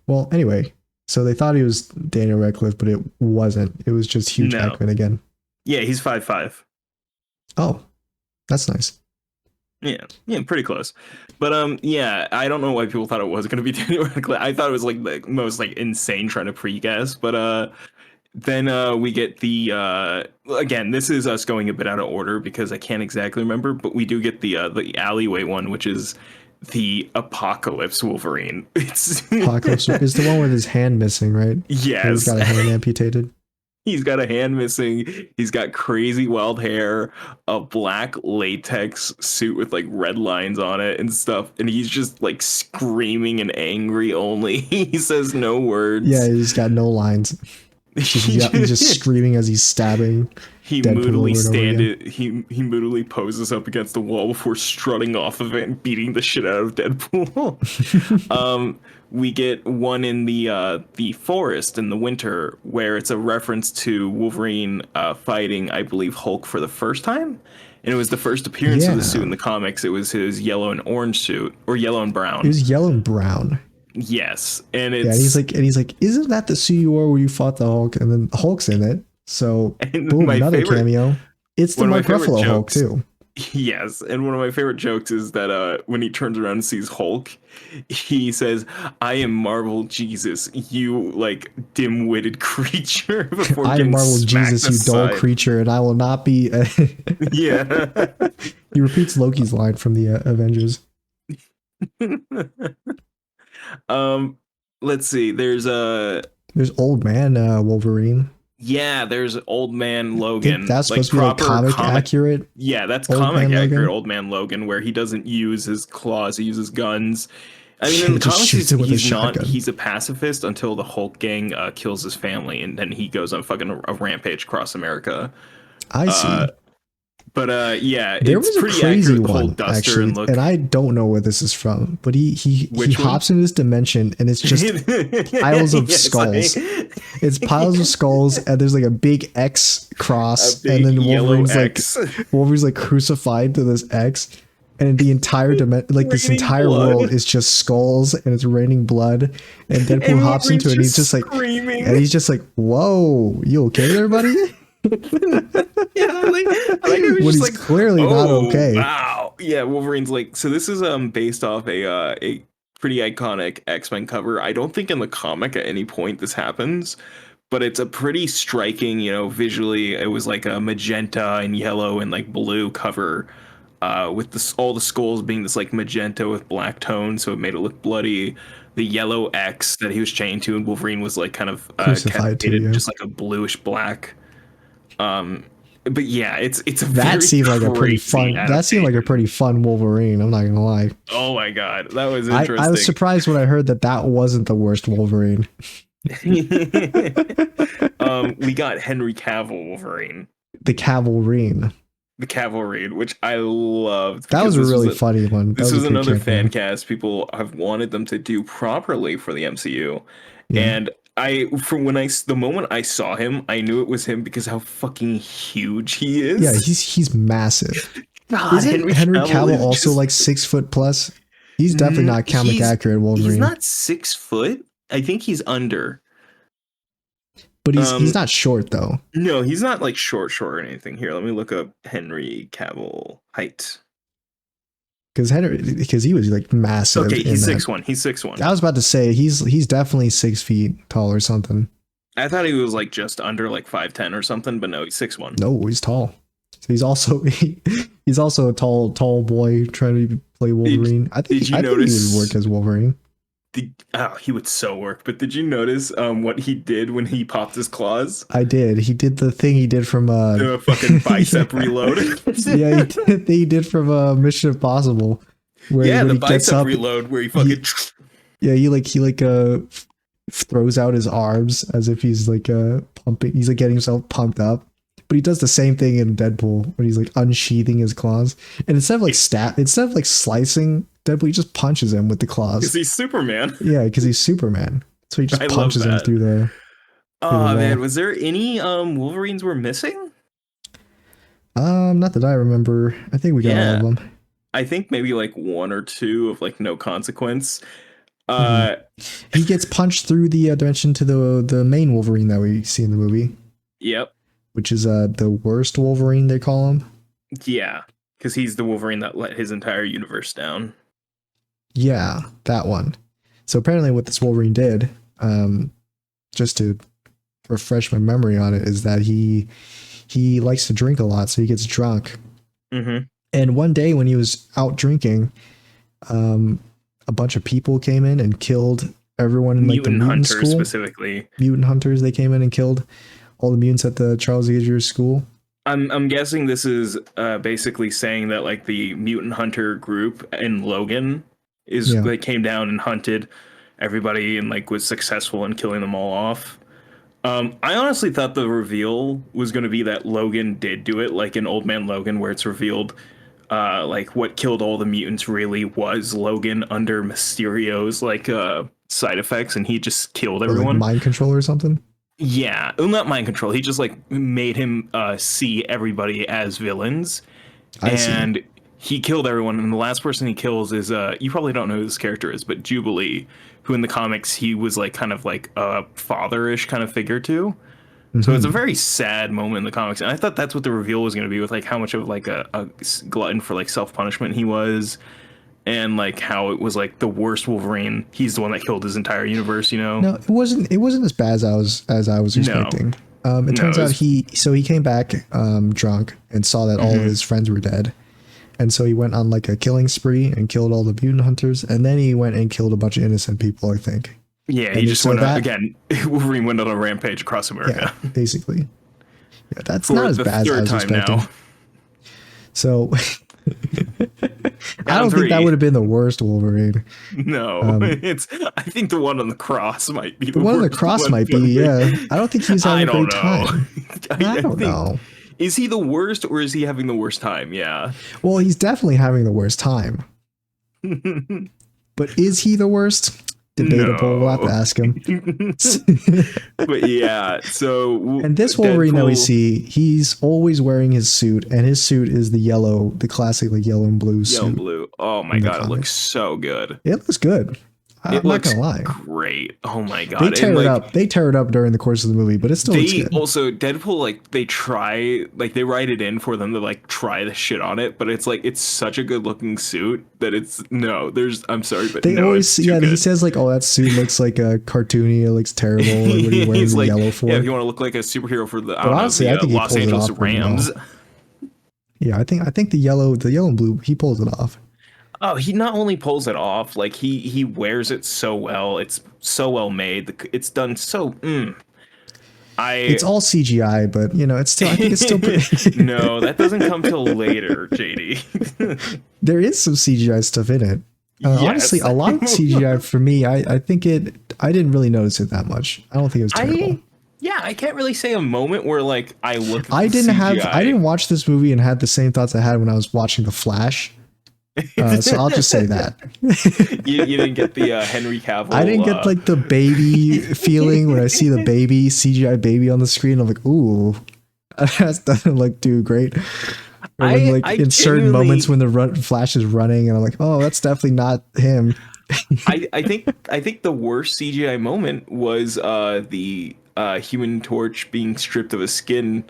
Speaker 2: Well, anyway, so they thought he was Daniel Radcliffe, but it wasn't. It was just Hugh Jackman again.
Speaker 1: Yeah, he's 5'5".
Speaker 2: Oh, that's nice.
Speaker 1: Yeah, pretty close. But yeah, I don't know why people thought it was going to be Daniel Radcliffe. I thought it was like the most like insane trying to pre-guess, but then we get the again, this is us going a bit out of order because I can't exactly remember, but we do get the alleyway one, which is the Apocalypse Wolverine. It's
Speaker 2: Apocalypse is the one with his hand missing, right?
Speaker 1: Yes.
Speaker 2: He's got a hand amputated.
Speaker 1: He's got a hand missing. He's got crazy wild hair, a black latex suit with like red lines on it and stuff. And he's just like screaming and angry only. He says no words.
Speaker 2: Yeah, he's got no lines. He's just screaming as he's stabbing.
Speaker 1: He He moodily poses up against the wall before strutting off of it and beating the shit out of Deadpool. We get one in the forest in the winter where it's a reference to Wolverine fighting, I believe, Hulk for the first time. And it was the first appearance of the suit in the comics. It was his yellow and orange suit, or yellow and brown.
Speaker 2: It was yellow and brown.
Speaker 1: Yes, and it's
Speaker 2: he's like, isn't that the suit you wore where you fought the Hulk? And then Hulk's in it. So boom, another cameo. It's the Mark Ruffalo Hulk too.
Speaker 1: Yes, and one of my favorite jokes is that when he turns around and sees Hulk, he says, "I am Marvel Jesus, you like dim-witted creature." Before
Speaker 2: I am Marvel Jesus, you dull creature, and I will not be.
Speaker 1: Yeah.
Speaker 2: He repeats Loki's line from the Avengers.
Speaker 1: Let's see. There's
Speaker 2: old man Wolverine.
Speaker 1: Yeah, there's old man Logan.
Speaker 2: That's supposed to be like comic accurate.
Speaker 1: Yeah, that's comic accurate old man Logan, where he doesn't use his claws, he uses guns. I mean, in the comics, he's a pacifist until the Hulk gang kills his family, and then he goes on fucking a rampage across America.
Speaker 2: I see.
Speaker 1: But yeah,
Speaker 2: there was a crazy one actually, and I don't know where this is from. But he hops into this dimension, and it's just piles of skulls. It's piles of skulls, and there's like a big X cross, and then Wolverine's like crucified to this X, and the entire this entire world is just skulls, and it's raining blood. And Deadpool hops into it, and he's just like screaming. And he's just like, "Whoa, you okay there, buddy?"
Speaker 1: Yeah,
Speaker 2: when he's like, clearly not okay.
Speaker 1: Wow. Yeah, Wolverine's like, so this is based off a pretty iconic X-Men cover. I don't think in the comic at any point this happens, but it's a pretty striking, visually. It was like a magenta and yellow and like blue cover, with all the skulls being this like magenta with black tones, so it made it look bloody. The yellow X that he was chained to, and Wolverine was like kind of captivated, just like a bluish black. But yeah, it's a
Speaker 2: that seemed like a pretty fun. That seemed like a pretty fun Wolverine. I'm not gonna lie.
Speaker 1: Oh my god, that was interesting.
Speaker 2: I was surprised when I heard that wasn't the worst Wolverine.
Speaker 1: We got Henry Cavill Wolverine,
Speaker 2: the Cavalrine,
Speaker 1: which I loved.
Speaker 2: That was a really funny one.
Speaker 1: This was another fan cast people have wanted them to do properly for the MCU, and the moment I saw him, I knew it was him because how fucking huge he is.
Speaker 2: Yeah, he's massive.
Speaker 1: God,
Speaker 2: Isn't Henry Cavill also like 6 foot plus? He's definitely not comic accurate Wolverine.
Speaker 1: He's not 6 foot. I think he's under.
Speaker 2: But he's not short though.
Speaker 1: No, he's not like short or anything. Here, let me look up Henry Cavill height.
Speaker 2: Because he was like massive.
Speaker 1: Okay, he's 6'1". He's 6'1".
Speaker 2: I was about to say he's definitely 6 feet tall or something.
Speaker 1: I thought he was like just under like 5'10" or something, but no, he's 6'1".
Speaker 2: No, he's tall. So he's also a tall boy trying to play Wolverine. I think he would work as Wolverine.
Speaker 1: He would so work. But did you notice what he did when he popped his claws?
Speaker 2: I did. He did the thing he did from
Speaker 1: the fucking bicep reload.
Speaker 2: Yeah, he did from Mission Impossible. Where
Speaker 1: the bicep reload where he fucking
Speaker 2: he throws out his arms as if he's like pumping. He's like getting himself pumped up. But he does the same thing in Deadpool when he's like unsheathing his claws. And instead of like slicing Deadpool, he just punches him with the claws.
Speaker 1: Because he's Superman.
Speaker 2: Yeah, because he's Superman. So he just punches him through the.
Speaker 1: Oh man, was there any Wolverines we're missing?
Speaker 2: Not that I remember. I think we got all of them.
Speaker 1: I think maybe like 1 or 2 of like no consequence.
Speaker 2: He gets punched through the dimension to the main Wolverine that we see in the movie.
Speaker 1: Yep.
Speaker 2: Which is the worst Wolverine, they call him.
Speaker 1: Yeah. because he's the Wolverine that let his entire universe down.
Speaker 2: Yeah, that one. So apparently what this Wolverine did, just to refresh my memory on it, is that he likes to drink a lot, so he gets drunk.
Speaker 1: Mm-hmm.
Speaker 2: And one day when he was out drinking, a bunch of people came in and killed everyone in like the mutant
Speaker 1: hunters
Speaker 2: school.
Speaker 1: Specifically.
Speaker 2: Mutant hunters, they came in and killed all the mutants at the Charles Xavier school.
Speaker 1: I'm guessing this is basically saying that like the mutant hunter group in Logan they came down and hunted everybody and like was successful in killing them all off. I honestly thought the reveal was going to be that Logan did do it, like in Old Man Logan, where it's revealed like what killed all the mutants really was Logan under Mysterio's like side effects, and he just killed everyone.
Speaker 2: Like mind control or something.
Speaker 1: Yeah, well, not mind control. He just like made him see everybody as villains, and he killed everyone. And the last person he kills is you probably don't know who this character is, but Jubilee, who in the comics he was like kind of like a father-ish kind of figure too. Mm-hmm. So it's a very sad moment in the comics, and I thought that's what the reveal was going to be, with like how much of like a glutton for like self-punishment he was. And like how it was like the worst Wolverine. He's the one that killed his entire universe, you know?
Speaker 2: No, it wasn't as bad as I was expecting. It turns out he came back drunk and saw that all of his friends were dead. And so he went on like a killing spree and killed all the mutant hunters, and then he went and killed a bunch of innocent people, I think.
Speaker 1: Yeah, he just went on, again, Wolverine went on a rampage across America.
Speaker 2: Yeah, basically. Yeah, that's not as bad as I was expecting. Now. So I don't think that would have been the worst Wolverine.
Speaker 1: No, I think the one on the cross might be
Speaker 2: the one on the cross might be. Yeah, I don't think he's having a great time. I don't know.
Speaker 1: Is he the worst, or is he having the worst time? Yeah.
Speaker 2: Well, he's definitely having the worst time. But is he the worst? Debatable. No. We'll have to ask him.
Speaker 1: But yeah, so
Speaker 2: and this Wolverine that we see, he's always wearing his suit, and his suit is the classic like yellow and blue suit.
Speaker 1: Yellow and blue. Oh my god, it looks so good.
Speaker 2: It looks good. I'm not gonna lie.
Speaker 1: Great. Oh my god.
Speaker 2: They tear it up. They tear it up during the course of the movie, but it still looks good.
Speaker 1: Also, Deadpool, like they write it in for them to like try the shit on it, but it's like it's such a good looking suit that I'm sorry, but
Speaker 2: they always he says like, oh, that suit looks like a cartoony, it looks terrible. Like, what are you wearing the yellow for?
Speaker 1: Yeah, if you want to look like a superhero for the
Speaker 2: honestly, I think
Speaker 1: Los Angeles Rams.
Speaker 2: Yeah, I think the yellow and blue, he pulls it off.
Speaker 1: Oh, he not only pulls it off, like he wears it so well. It's so well made. It's done so.
Speaker 2: It's all CGI, but it's still. I think it's still pretty.
Speaker 1: No, that doesn't come till later, JD.
Speaker 2: There is some CGI stuff in it. Yes. Honestly, a lot of CGI for me. I think I didn't really notice it that much. I don't think it was terrible.
Speaker 1: I can't really say a moment where like I looked. At
Speaker 2: I didn't watch this movie and had the same thoughts I had when I was watching The Flash. So I'll just say that
Speaker 1: you didn't get the Henry Cavill.
Speaker 2: I didn't get like the baby feeling when I see the baby CGI baby on the screen. I'm like, ooh, that doesn't look too great. Or when, in certain moments when the Flash is running, and I'm like, oh, that's definitely not him.
Speaker 1: I think the worst CGI moment was the Human Torch being stripped of his skin.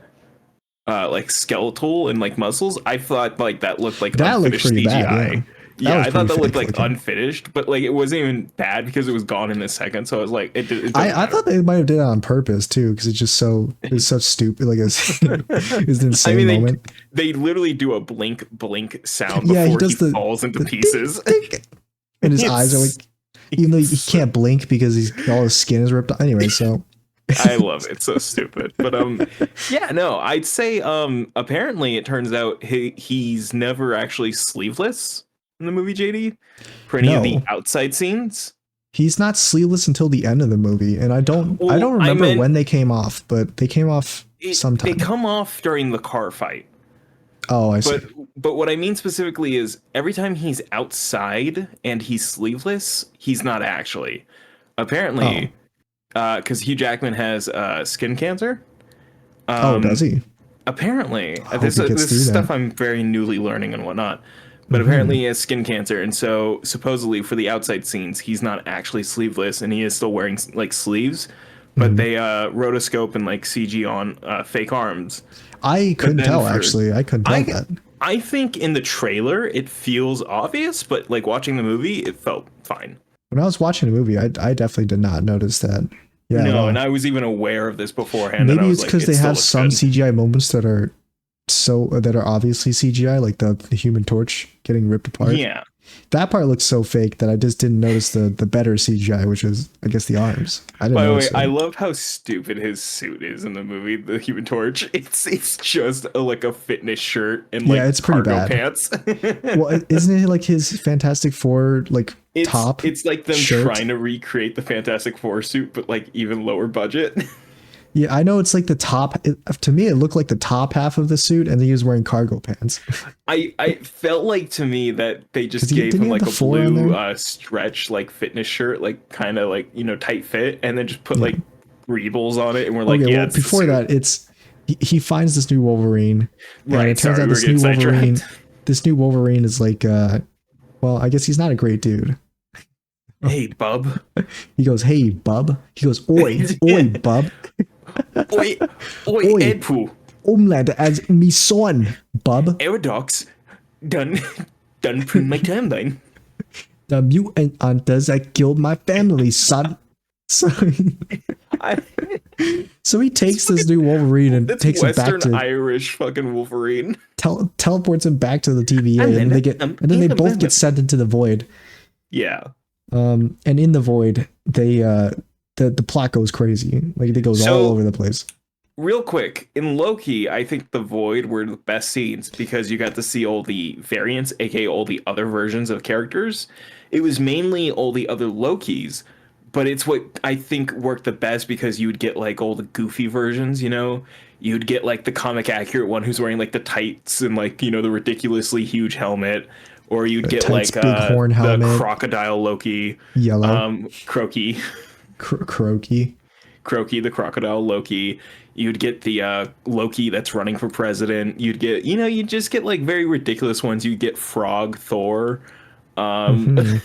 Speaker 1: Like skeletal and like muscles. I thought like that looked like
Speaker 2: that
Speaker 1: unfinished
Speaker 2: looked pretty
Speaker 1: CGI.
Speaker 2: Bad, yeah.
Speaker 1: I thought that looked like unfinished, but like it wasn't even bad because it was gone in a second. So I was like,
Speaker 2: I thought they might have did it on purpose too, because it's just so stupid. Like it's an insane moment.
Speaker 1: They literally do a blink sound before he falls into pieces.
Speaker 2: Ding, ding. And his eyes are like, even though he can't blink because all his skin is ripped off. Anyway, so.
Speaker 1: I love it. So stupid. But I'd say apparently it turns out he's never actually sleeveless in the movie, JD, for any of the outside scenes.
Speaker 2: He's not sleeveless until the end of the movie, and I don't remember when they came off, but they came off sometime.
Speaker 1: They come off during the car fight.
Speaker 2: Oh, I see.
Speaker 1: But what I mean specifically is every time he's outside and he's sleeveless, he's not actually. Apparently, because Hugh Jackman has skin cancer.
Speaker 2: Does he?
Speaker 1: Apparently, this is stuff I'm very newly learning and whatnot. But apparently he has skin cancer, and so supposedly for the outside scenes, he's not actually sleeveless, and he is still wearing like sleeves. But they rotoscope and like CG on fake arms.
Speaker 2: I couldn't tell actually. I couldn't tell that.
Speaker 1: I think in the trailer it feels obvious, but like watching the movie, it felt fine.
Speaker 2: When I was watching the movie, I definitely did not notice that. Yeah,
Speaker 1: no, and I was even aware of this beforehand.
Speaker 2: Maybe
Speaker 1: and I was
Speaker 2: it's because
Speaker 1: like,
Speaker 2: they have some
Speaker 1: good.
Speaker 2: CGI moments that are obviously CGI, like the Human Torch getting ripped apart.
Speaker 1: Yeah,
Speaker 2: that part looks so fake that I just didn't notice the better CGI, which is, I guess, the arms. I didn't.
Speaker 1: By the way,
Speaker 2: it.
Speaker 1: I love how stupid his suit is in the movie, the Human Torch. It's just like a fitness shirt and like
Speaker 2: it's pretty
Speaker 1: cargo
Speaker 2: bad.
Speaker 1: pants.
Speaker 2: Well, isn't it like his Fantastic Four like top?
Speaker 1: It's like them
Speaker 2: shirt?
Speaker 1: trying to recreate the Fantastic Four suit, but like even lower budget.
Speaker 2: Yeah, I know it's like the top. To me, it looked like the top half of the suit, and then he was wearing cargo pants.
Speaker 1: I felt like to me that they just gave him like a blue stretch like fitness shirt, like kind of like, you know, tight fit, and then just put like Rebels on it, and we're like, yeah.
Speaker 2: Well, before that, it's he finds this new Wolverine, and it turns out this new Wolverine is like, well, I guess he's not a great dude.
Speaker 1: Hey, bub.
Speaker 2: He goes, hey, bub. He goes, oi, oi, bub.
Speaker 1: Oi, Deadpool.
Speaker 2: Homeland as me son, bub.
Speaker 1: Aerodox done prune my timeline.
Speaker 2: The mutant hunters that killed my family, son. So he takes this new Wolverine and takes him back to
Speaker 1: Irish fucking Wolverine.
Speaker 2: Teleports him back to the TVA, and then they both get sent into the void.
Speaker 1: Yeah.
Speaker 2: And in the void, they the plot goes crazy. Like it goes all over the place.
Speaker 1: Real quick, in Loki, I think the Void were the best scenes because you got to see all the variants, aka all the other versions of characters. It was mainly all the other Lokis, but it's what I think worked the best because you would get like all the goofy versions, you know? You'd get like the comic accurate one who's wearing like the tights and like, you know, the ridiculously huge helmet. Or you'd get like
Speaker 2: big horn helmet,
Speaker 1: the crocodile Loki.
Speaker 2: Yellow.
Speaker 1: Croaky.
Speaker 2: Croaky,
Speaker 1: the crocodile Loki. You'd get the Loki that's running for president. You'd get, you know, you just get like very ridiculous ones. You'd get Frog Thor.
Speaker 2: Yeah,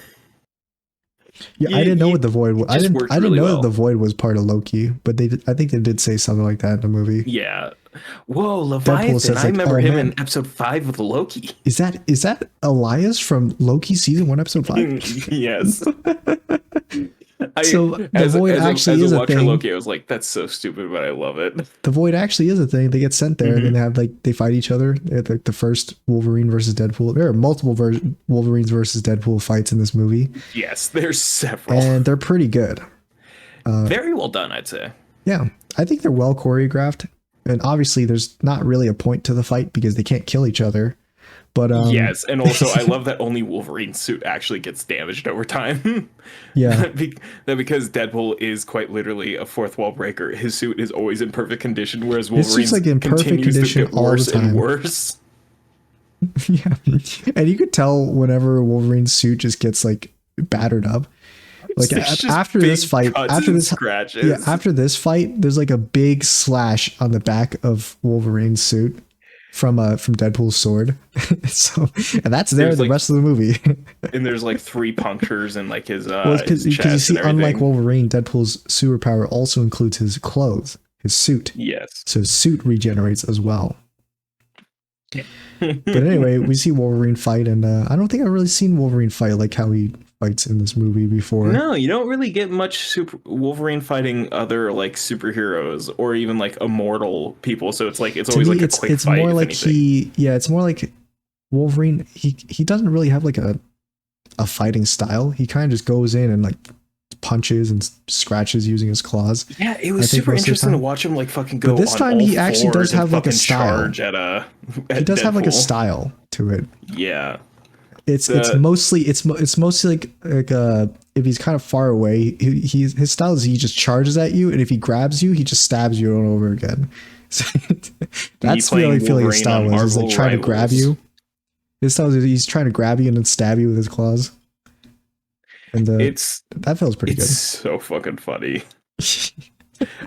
Speaker 2: I didn't know what the Void was. I didn't know that the Void was part of Loki, but I think they did say something like that in the movie.
Speaker 1: Yeah. Whoa, Leviathan! I remember him in episode 5 of Loki.
Speaker 2: Is that Elias from Loki season 1, episode 5?
Speaker 1: Yes.
Speaker 2: So the Void actually is a thing.
Speaker 1: Loki, I was like, that's so stupid, but I love it.
Speaker 2: The Void actually is a thing. They get sent there, and then they have they fight each other. Like the first Wolverine versus Deadpool. There are multiple Wolverines versus Deadpool fights in this movie.
Speaker 1: Yes, there's several,
Speaker 2: and they're pretty good.
Speaker 1: Very well done, I'd say.
Speaker 2: Yeah, I think they're well choreographed, and obviously there's not really a point to the fight because they can't kill each other. But
Speaker 1: yes, and also I love that only Wolverine's suit actually gets damaged over time.
Speaker 2: Yeah,
Speaker 1: that because Deadpool is quite literally a fourth wall breaker. His suit is always in perfect condition, whereas Wolverine's
Speaker 2: like in perfect condition all the time.
Speaker 1: And worse.
Speaker 2: Yeah, and you could tell whenever Wolverine's suit just gets like battered up. Like after this fight, after this fight, there's like a big slash on the back of Wolverine's suit from Deadpool's sword. So, and that's the
Speaker 1: like,
Speaker 2: rest of the movie.
Speaker 1: And there's like 3 punctures in like his
Speaker 2: because you see, unlike Wolverine, Deadpool's superpower also includes his clothes, his suit.
Speaker 1: Yes.
Speaker 2: So his suit regenerates as well. But anyway, we see Wolverine fight, and I don't think I've really seen Wolverine fight like how he fights in this movie before.
Speaker 1: No, you don't really get much Wolverine fighting other like superheroes or even like immortal people. So it's like it's always like a quick fight. It's more like
Speaker 2: it's more like Wolverine. He doesn't really have like a fighting style. He kind of just goes in and like punches and scratches using his claws.
Speaker 1: Yeah, it was super interesting to watch him like fucking go.
Speaker 2: But this time he actually does have like a style.
Speaker 1: He does
Speaker 2: Deadpool. Have like a style to it.
Speaker 1: Yeah.
Speaker 2: It's mostly like if he's kind of far away, his style is he just charges at you, and if he grabs you, he just stabs you over and over again. So that's really feeling his style was. He's like trying to grab you. His style is he's trying to grab you and then stab you with his claws. And that feels pretty good.
Speaker 1: It's so fucking funny.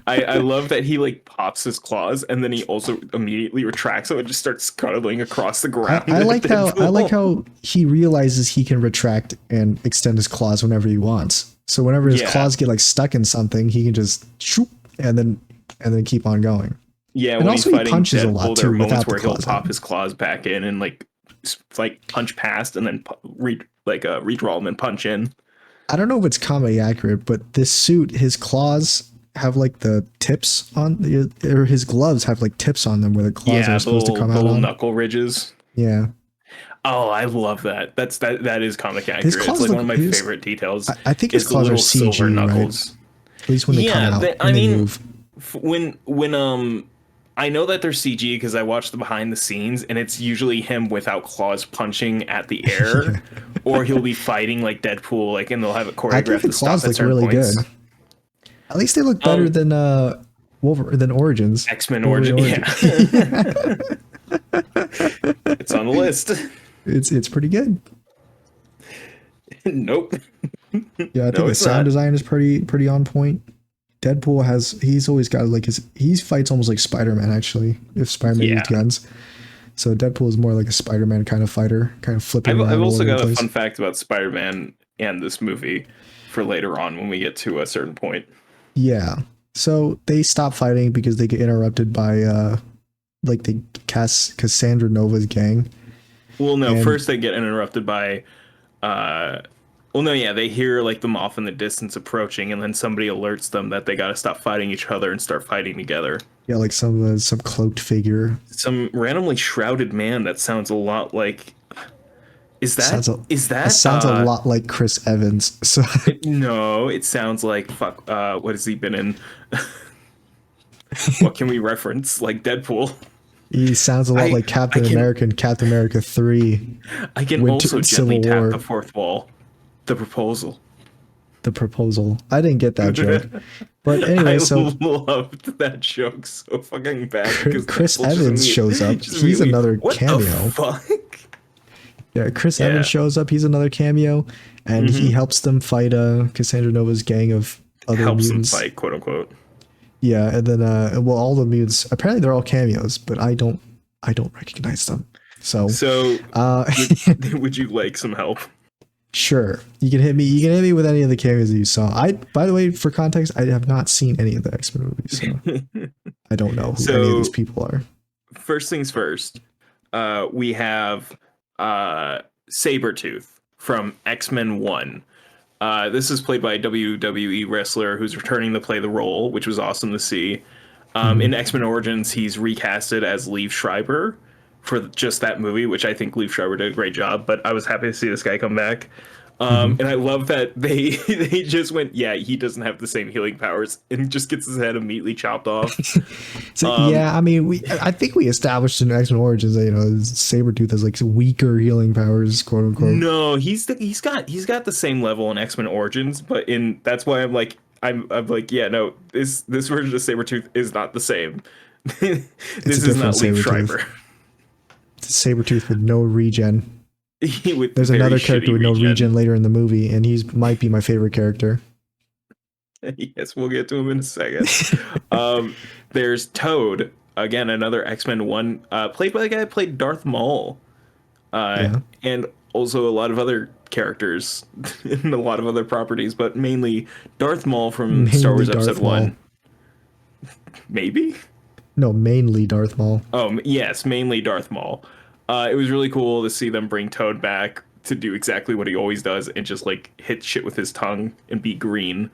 Speaker 1: I love that he like pops his claws and then he also immediately retracts them and just starts cuddling across the ground.
Speaker 2: I like how he realizes he can retract and extend his claws whenever he wants. So whenever his claws get like stuck in something, he can just shoop and then keep on going.
Speaker 1: Yeah,
Speaker 2: And
Speaker 1: when he's
Speaker 2: also he
Speaker 1: fighting
Speaker 2: punches a
Speaker 1: Deadpool,
Speaker 2: lot
Speaker 1: there are
Speaker 2: too
Speaker 1: moments
Speaker 2: without the
Speaker 1: where he'll
Speaker 2: claws
Speaker 1: pop
Speaker 2: on.
Speaker 1: his claws back in and like punch past and then redraw them and punch in.
Speaker 2: I don't know if it's comedy accurate, but this suit, his claws have like the tips on, or his gloves have like tips on them where the claws
Speaker 1: Yeah,
Speaker 2: are supposed to come
Speaker 1: the
Speaker 2: out
Speaker 1: little
Speaker 2: on.
Speaker 1: knuckle ridges.
Speaker 2: Yeah.
Speaker 1: Oh, I love that. That is comic
Speaker 2: His
Speaker 1: accurate. It's
Speaker 2: claws
Speaker 1: like
Speaker 2: look,
Speaker 1: one of my favorite details
Speaker 2: I think his
Speaker 1: is the
Speaker 2: claws are
Speaker 1: little
Speaker 2: CG,
Speaker 1: silver
Speaker 2: right?
Speaker 1: knuckles.
Speaker 2: At least when they come out,
Speaker 1: I
Speaker 2: when they
Speaker 1: mean,
Speaker 2: move.
Speaker 1: when I know that they're CG because I watched the behind the scenes, and it's usually him without claws punching at the air,
Speaker 2: Yeah.
Speaker 1: or he'll be fighting like Deadpool, like, and they'll have it
Speaker 2: I think
Speaker 1: choreographed
Speaker 2: the
Speaker 1: to stop
Speaker 2: claws
Speaker 1: at
Speaker 2: look
Speaker 1: certain
Speaker 2: really
Speaker 1: points.
Speaker 2: good. At least they look better than Wolverine, than Origins.
Speaker 1: X-Men
Speaker 2: Wolverine
Speaker 1: Origin, yeah. It's on the list.
Speaker 2: It's pretty good.
Speaker 1: Nope.
Speaker 2: Yeah, I think
Speaker 1: No,
Speaker 2: the
Speaker 1: it's
Speaker 2: sound
Speaker 1: not.
Speaker 2: design is pretty on point. Deadpool he's always got like he fights almost like Spider-Man actually, if Spider-Man used
Speaker 1: Yeah.
Speaker 2: guns. So Deadpool is more like a Spider-Man kind of fighter, kind of flipping around
Speaker 1: I've
Speaker 2: all
Speaker 1: also
Speaker 2: over the
Speaker 1: got a
Speaker 2: place.
Speaker 1: fun fact about Spider-Man and this movie for later on when we get to a certain point.
Speaker 2: Yeah. So they stop fighting because they get interrupted by like the Cassandra Nova's gang.
Speaker 1: Well, no,
Speaker 2: And
Speaker 1: first they get interrupted by well, no, yeah, they hear like them off in the distance approaching, and then somebody alerts them that they got to stop fighting each other and start fighting together.
Speaker 2: yeah, like some cloaked figure.
Speaker 1: Some randomly shrouded man that sounds a lot like. Is that
Speaker 2: Sounds a lot like Chris Evans. So
Speaker 1: no, it sounds like fuck. What has he been in? What can we reference? Like Deadpool.
Speaker 2: he sounds a lot like Captain America and Captain America 3.
Speaker 1: I can
Speaker 2: Winter,
Speaker 1: also
Speaker 2: Civil
Speaker 1: gently tap
Speaker 2: War.
Speaker 1: the fourth wall. The proposal.
Speaker 2: The proposal. I didn't get that joke. But anyway,
Speaker 1: I
Speaker 2: so
Speaker 1: loved that joke so fucking bad because
Speaker 2: Chris
Speaker 1: Deadpool
Speaker 2: Evans shows up. He's another
Speaker 1: what
Speaker 2: cameo.
Speaker 1: The fuck?
Speaker 2: Yeah, Chris Evans shows up. He's another cameo, and he helps them fight Cassandra Nova's gang of other mutants.
Speaker 1: Them fight, quote unquote.
Speaker 2: Yeah, and then well, all the mutants apparently they're all cameos, but I don't recognize them. So
Speaker 1: would you like some help?
Speaker 2: Sure, you can hit me. You can hit me with any of the cameos that you saw. By the way, for context, I have not seen any of the X-Men movies, so I don't know who any of these people are.
Speaker 1: First things first, we have Sabretooth from X-Men 1. This is played by a WWE wrestler who's returning to play the role, which was awesome to see. In X-Men Origins, he's recasted as Liev Schreiber for just that movie, which I think Liev Schreiber did a great job, but I was happy to see this guy come back. And I love that they just went, yeah, he doesn't have the same healing powers, and just gets his head immediately chopped off.
Speaker 2: So, yeah, I mean, I think we established in X-Men Origins that, you know, Sabretooth has like weaker healing powers, quote unquote.
Speaker 1: No, he's got the same level in X-Men Origins, but that's why I'm like, yeah, no, this version of Sabretooth is not the same. This is not Liev Schreiber.
Speaker 2: It's a Sabretooth with no regen.
Speaker 1: With
Speaker 2: There's another character with no regen later in the movie, and might be my favorite character.
Speaker 1: Yes, we'll get to him in a second. There's Toad, again, another X-Men 1, played by the guy who played Darth Maul. And also a lot of other characters and a lot of other properties, but mainly Darth Maul from Star Wars Episode 1. Maybe?
Speaker 2: No, mainly Darth Maul.
Speaker 1: Oh, yes, mainly Darth Maul. It was really cool to see them bring Toad back to do exactly what he always does and just like hit shit with his tongue and be green.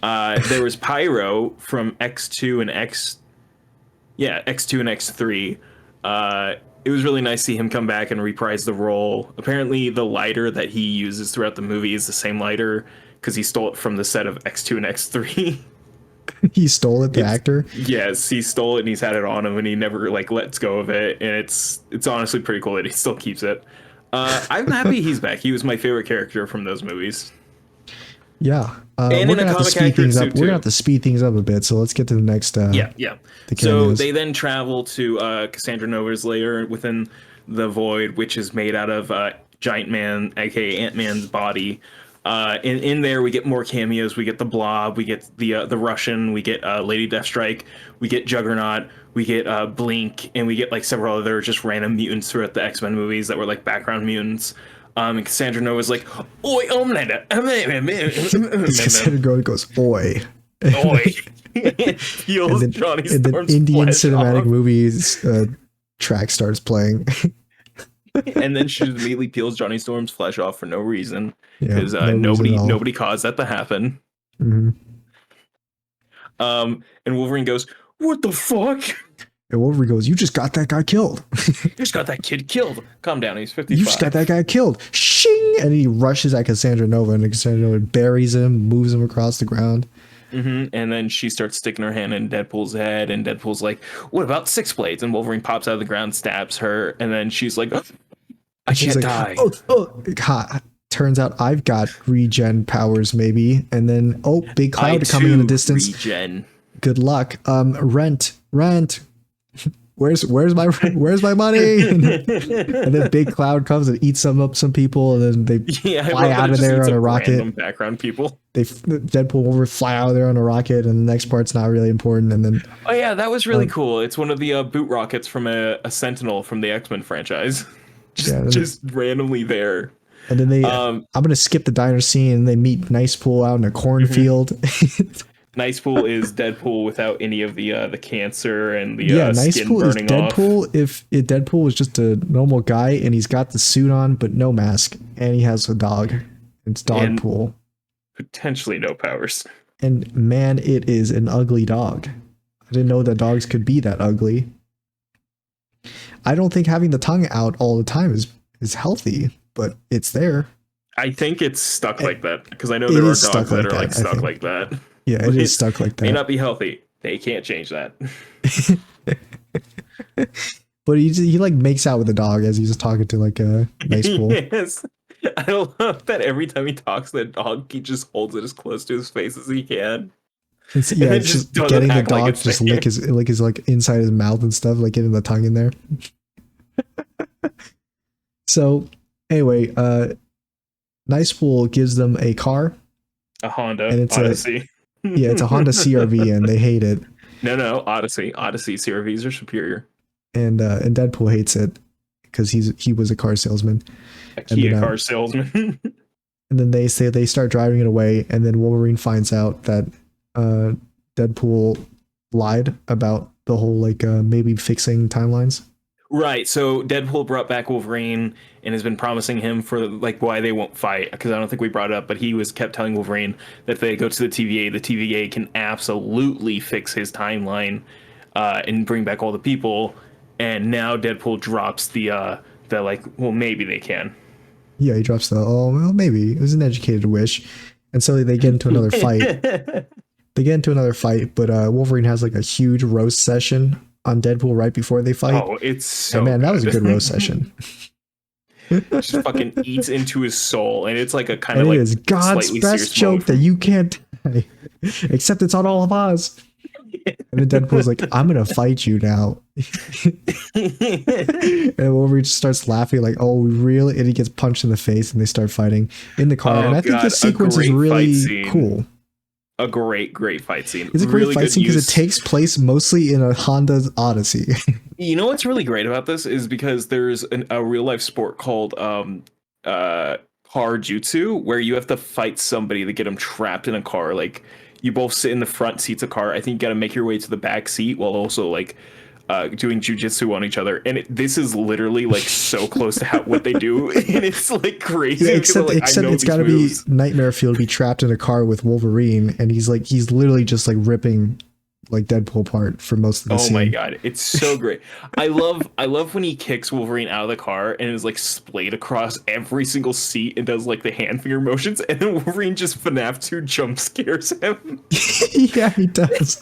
Speaker 1: There was Pyro from X2 and X3. It was really nice to see him come back and reprise the role. Apparently, the lighter that he uses throughout the movie is the same lighter because he stole it from the set of X2 and X3.
Speaker 2: He stole it, the actor?
Speaker 1: Yes, he stole it and he's had it on him and he never like lets go of it. And it's honestly pretty cool that he still keeps it. I'm happy he's back. He was my favorite character from those movies.
Speaker 2: Yeah.
Speaker 1: And
Speaker 2: we're
Speaker 1: in a
Speaker 2: gonna have to
Speaker 1: comic
Speaker 2: speed things up.
Speaker 1: suit,
Speaker 2: We're gonna have to speed things up a bit. So let's get to the next.
Speaker 1: Yeah. So they then travel to Cassandra Nova's lair within the void, which is made out of Giant Man, aka Ant-Man's body. In there, we get more cameos. We get the Blob, we get the Russian, we get Lady Deathstrike, we get Juggernaut, we get Blink, and we get like several other just random mutants throughout the X-Men movies that were like background mutants. And Cassandra Nova's like, "Oi,
Speaker 2: Cassandra goes, "Oi."
Speaker 1: Oi. It peels Johnny Storm's
Speaker 2: Indian
Speaker 1: flesh
Speaker 2: cinematic
Speaker 1: off.
Speaker 2: movies track starts playing.
Speaker 1: And then she just immediately peels Johnny Storm's flesh off for no reason,
Speaker 2: Yeah,
Speaker 1: because
Speaker 2: no reason at all.
Speaker 1: nobody caused that to happen.
Speaker 2: Mm-hmm.
Speaker 1: And Wolverine goes, "What the fuck?"
Speaker 2: And Wolverine goes, "You just got that guy killed.
Speaker 1: You just got that kid killed. Calm down, he's 55.
Speaker 2: You just got that guy killed." Shing! And he rushes at Cassandra Nova, and Cassandra Nova buries him, moves him across the ground.
Speaker 1: Mm-hmm. And then she starts sticking her hand in Deadpool's head, and Deadpool's like, "What about Six Blades?" And Wolverine pops out of the ground, stabs her, and then she's like, "Oh, I can't die."
Speaker 2: Turns out I've got regen powers, maybe. And then, big cloud coming in the distance.
Speaker 1: Regen.
Speaker 2: Good luck. Rent. Where's my money? And then big cloud comes and eats up some people, and then they fly out of there on a rocket.
Speaker 1: Background people.
Speaker 2: Deadpool will fly out of there on a rocket, and the next part's not really important. And then
Speaker 1: that was really cool. It's one of the boot rockets from a Sentinel from the X-Men franchise. just randomly there.
Speaker 2: And then I'm gonna skip the diner scene, and they meet Nicepool out in a cornfield.
Speaker 1: Nicepool is Deadpool without any of the cancer and the skin
Speaker 2: Nicepool
Speaker 1: burning
Speaker 2: is Deadpool
Speaker 1: off.
Speaker 2: If Deadpool was just a normal guy and he's got the suit on but no mask, and he has a dog. It's Dogpool.
Speaker 1: Potentially no powers.
Speaker 2: And man, it is an ugly dog. I didn't know that dogs could be that ugly. I don't think having the tongue out all the time is healthy, but it's there.
Speaker 1: I think it's stuck like that, because I know there are dogs that are like stuck like that.
Speaker 2: Yeah, it is stuck like that.
Speaker 1: May not be healthy. They can't change that.
Speaker 2: But he like makes out with the dog as he's talking to like a Nicepool.
Speaker 1: Yes. I love that every time he talks to the dog, he just holds it as close to his face as he can.
Speaker 2: It's just getting the dog like to just lick his like inside his mouth and stuff, like getting the tongue in there. So anyway, Nicepool gives them a car.
Speaker 1: A Honda
Speaker 2: and it's
Speaker 1: Odyssey.
Speaker 2: It's a Honda CRV, and they hate it.
Speaker 1: No, Odyssey CRVs are superior.
Speaker 2: And Deadpool hates it because he was a car salesman.
Speaker 1: A Kia car salesman.
Speaker 2: And then they start driving it away, and then Wolverine finds out that Deadpool lied about the whole like maybe fixing timelines.
Speaker 1: Right. So Deadpool brought back Wolverine and has been promising him for like why they won't fight, because I don't think we brought it up, but he kept telling Wolverine that if they go to the TVA can absolutely fix his timeline and bring back all the people. And now Deadpool drops the like, well, maybe they can.
Speaker 2: Yeah, he drops maybe. It was an educated wish. And so they get into another fight. But Wolverine has like a huge roast session on Deadpool right before they fight.
Speaker 1: Oh, it's so
Speaker 2: man, that was a good roast session.
Speaker 1: Just fucking eats into his soul, and it's like a kind of
Speaker 2: like
Speaker 1: it
Speaker 2: is God's best joke that you can't die, except it's on all of us. And then Deadpool's like, "I'm gonna fight you now," and Wolverine just starts laughing like, "Oh, really?" And he gets punched in the face, and they start fighting in the car. And I think this sequence is really cool.
Speaker 1: A great fight scene.
Speaker 2: It's a great fight scene because it takes place mostly in a Honda Odyssey.
Speaker 1: You know what's really great about this is because there's a real life sport called car jutsu, where you have to fight somebody to get them trapped in a car. Like you both sit in the front seats of a car. I think you got to make your way to the back seat while also like doing jujitsu on each other. And this is literally like so close to what they do, and it's like crazy.
Speaker 2: Yeah, except it's got to be Nightmare Fuel to be trapped in a car with Wolverine, and he's literally just like ripping like Deadpool apart for most of the scene.
Speaker 1: Oh my god, it's so great. I love when he kicks Wolverine out of the car and is like splayed across every single seat and does like the hand finger motions, and then Wolverine just FNAF 2 jump scares him.
Speaker 2: Yeah, he does.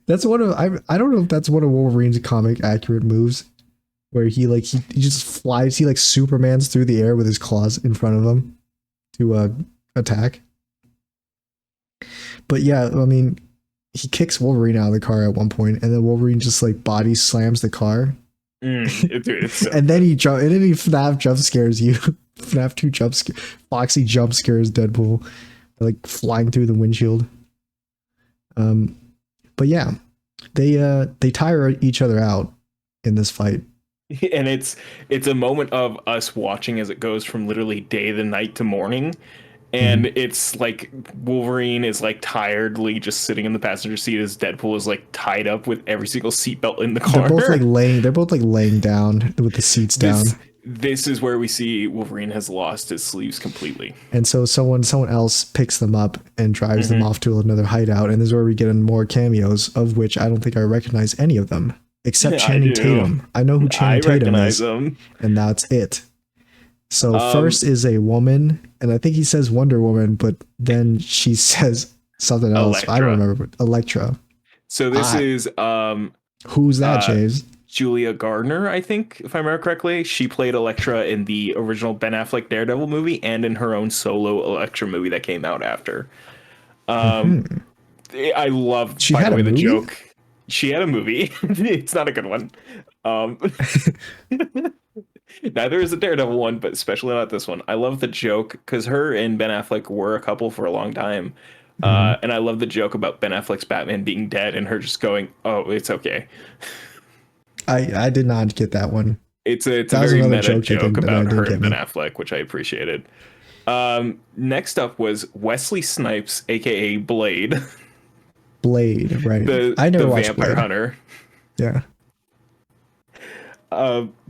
Speaker 2: That's one of I don't know if that's one of Wolverine's comic accurate moves, where he just flies, he like Supermans through the air with his claws in front of him to attack. But yeah, I mean, he kicks Wolverine out of the car at one point, and then Wolverine just like body slams the car.
Speaker 1: Dude, it's so
Speaker 2: and then he FNAF jump scares you. FNAF 2 Foxy jump scares Deadpool, like flying through the windshield. But yeah, they tire each other out in this fight.
Speaker 1: And it's a moment of us watching as it goes from literally day to night to morning. And it's like Wolverine is like tiredly just sitting in the passenger seat as Deadpool is like tied up with every single seatbelt in the car.
Speaker 2: They're both like laying down with the seats down.
Speaker 1: This is where we see Wolverine has lost his sleeves completely.
Speaker 2: And so someone else picks them up and drives them off to another hideout. And this is where we get in more cameos, of which I don't think I recognize any of them except Channing Tatum. I know who Channing Tatum is, and that's it. So first is a woman, and I think he says Wonder Woman, but then she says something else. Elektra. I don't remember. Elektra.
Speaker 1: So this is
Speaker 2: who's that, James?
Speaker 1: Julia Gardner, I think, if I remember correctly. She played Elektra in the original Ben Affleck Daredevil movie and in her own solo Elektra movie that came out after. I love, by the way, the joke. She had a movie. It's not a good one. Neither is the Daredevil one, but especially not this one. I love the joke because her and Ben Affleck were a couple for a long time. And I love the joke about Ben Affleck's Batman being dead and her just going, "Oh, it's okay."
Speaker 2: I did not get that one.
Speaker 1: It's a very meta joke about her and Ben Affleck, which I appreciated. Next up was Wesley Snipes, aka Blade.
Speaker 2: Blade, right? I never watched
Speaker 1: Vampire
Speaker 2: Blade.
Speaker 1: Hunter.
Speaker 2: Yeah.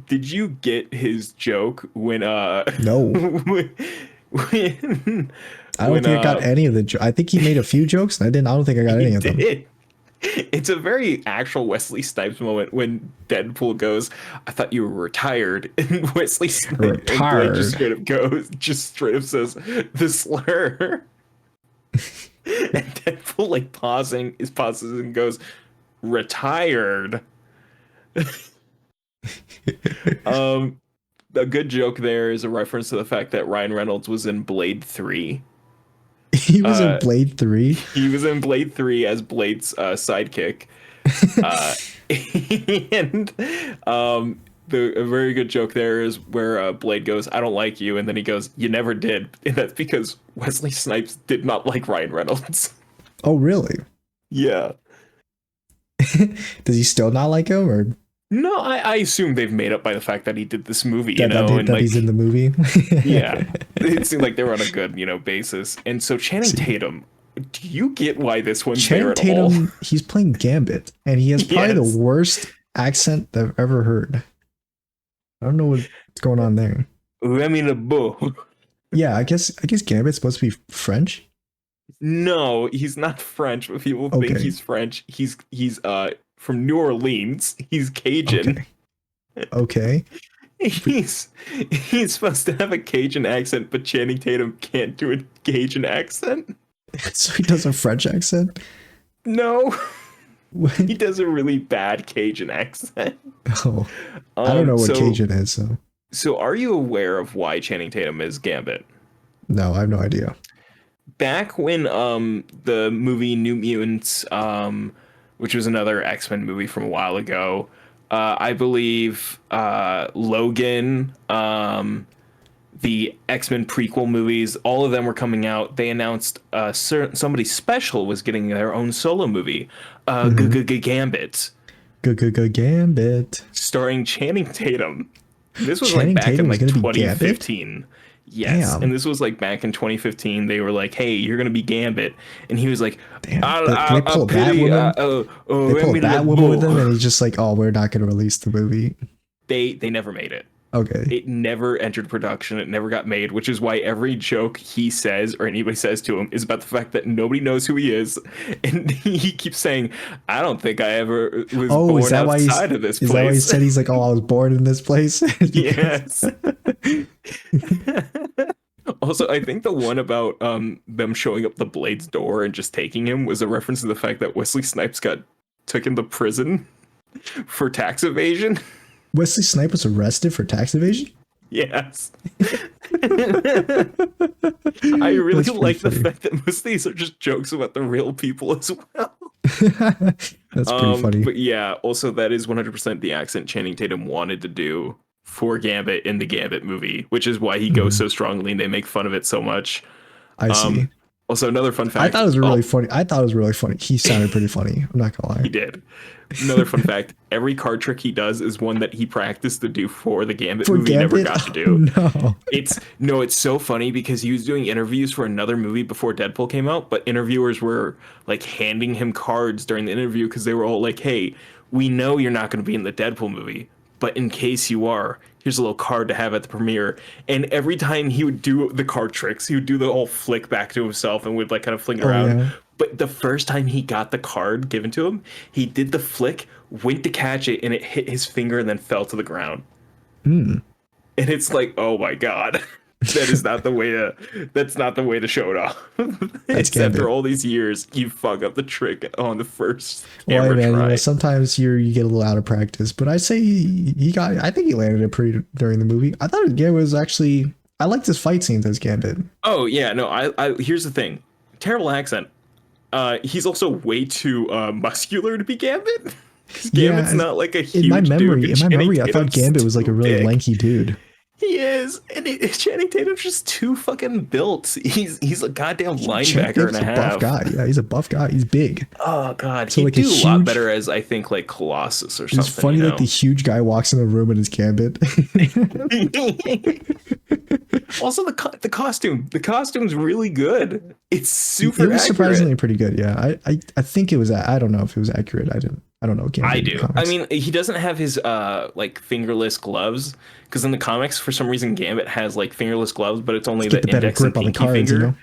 Speaker 1: Did you get his joke when
Speaker 2: No. I don't think I got any of the jokes. I think he made a few jokes, and I don't think I got any of them.
Speaker 1: It's a very actual Wesley Snipes moment when Deadpool goes, "I thought you were retired," and Wesley Snipes just straight up says the slur. And Deadpool like pauses and goes, "Retired." A good joke there is a reference to the fact that Ryan Reynolds was in Blade 3.
Speaker 2: He was in Blade 3?
Speaker 1: He was in Blade 3 as Blade's sidekick. And a very good joke there is where Blade goes, "I don't like you," and then he goes, "You never did." And that's because Wesley Snipes did not like Ryan Reynolds.
Speaker 2: Oh, really?
Speaker 1: Yeah.
Speaker 2: Does he still not like him, or?
Speaker 1: No, I assume they've made up by the fact that he did this movie,
Speaker 2: that he's in the movie.
Speaker 1: Yeah, it seemed like they were on a good, basis. And so Channing Tatum, do you get why this one's there at all?
Speaker 2: He's playing Gambit, and he has probably the worst accent I've ever heard. I don't know what's going on there. Yeah, I guess Gambit's supposed to be French.
Speaker 1: No, he's not French, but people think he's French. He's from New Orleans. He's Cajun.
Speaker 2: Okay.
Speaker 1: He's supposed to have a Cajun accent, but Channing Tatum can't do a Cajun accent.
Speaker 2: So he does a French accent?
Speaker 1: No. He does a really bad Cajun accent.
Speaker 2: Oh. I don't know what Cajun is, so.
Speaker 1: So are you aware of why Channing Tatum is Gambit?
Speaker 2: No, I have no idea.
Speaker 1: Back when the movie New Mutants, which was another X-Men movie from a while ago, I believe Logan, the X-Men prequel movies, all of them were coming out. They announced somebody special was getting their own solo movie, Gambit.
Speaker 2: Gambit.
Speaker 1: Starring Channing Tatum. This was like back in like 2015. Yes. Damn. And this was like back in 2015. They were like, "Hey, you're gonna be Gambit," and he was like,
Speaker 2: "Damn." They pulled that woman with him, and he's just like, "Oh, we're not gonna release the movie."
Speaker 1: They never made it.
Speaker 2: Okay.
Speaker 1: It never entered production. It never got made, which is why every joke he says or anybody says to him is about the fact that nobody knows who he is. And he keeps saying, "I don't think I ever was born outside of this place."
Speaker 2: Is that why he said he's like, "Oh, I was born in this place"?
Speaker 1: Yes. Also, I think the one about them showing up the Blade's door and just taking him was a reference to the fact that Wesley Snipes got taken to prison for tax evasion.
Speaker 2: Wesley Snipes was arrested for tax evasion?
Speaker 1: Yes. I really like the fact that most of these are just jokes about the real people as well.
Speaker 2: That's pretty funny.
Speaker 1: But yeah, also that is 100% the accent Channing Tatum wanted to do for Gambit in the Gambit movie, which is why he goes so strongly and they make fun of it so much.
Speaker 2: I see.
Speaker 1: Also, another fun fact.
Speaker 2: I thought it was really funny. I thought it was really funny. He sounded pretty funny. I'm not gonna lie.
Speaker 1: He did. Another fun fact: every card trick he does is one that he practiced to do for the Gambit movie.
Speaker 2: Gambit?
Speaker 1: Never got to do.
Speaker 2: No.
Speaker 1: It's so funny because he was doing interviews for another movie before Deadpool came out, but interviewers were like handing him cards during the interview because they were all like, "Hey, we know you're not going to be in the Deadpool movie, but in case you are, here's a little card to have at the premiere." And every time he would do the card tricks, he would do the whole flick back to himself and would like kind of fling it around.
Speaker 2: Yeah.
Speaker 1: But the first time he got the card given to him, he did the flick, went to catch it, and it hit his finger and then fell to the ground.
Speaker 2: Mm.
Speaker 1: And it's like, oh my god, that's not the way to show it off. It's after all these years, you fuck up the trick on the first camera try.
Speaker 2: You know, sometimes you get a little out of practice, but I say I think he landed it pretty during the movie. I thought Gambit was actually, I liked his fight scenes as Gambit.
Speaker 1: Oh yeah, no, I here's the thing, terrible accent. He's also way too muscular to be Gambit. Gambit's not like a huge dude.
Speaker 2: In my memory, I thought Gambit was like a really lanky dude.
Speaker 1: He is, and Channing Tatum's just too fucking built. He's a goddamn linebacker and a half.
Speaker 2: Buff guy. Yeah, he's a buff guy. He's big.
Speaker 1: Oh god, so he'd do a lot better as I think like Colossus or something. It's
Speaker 2: funny like the huge guy walks in the room and is Gambit.
Speaker 1: Also, the costume's really good. It's super.
Speaker 2: It was surprisingly pretty good. Yeah, I think it was. I don't know if it was accurate. I don't know. Gambit
Speaker 1: I do. I mean, he doesn't have his like fingerless gloves because in the comics, for some reason, Gambit has like fingerless gloves, but it's only the index and pinky finger.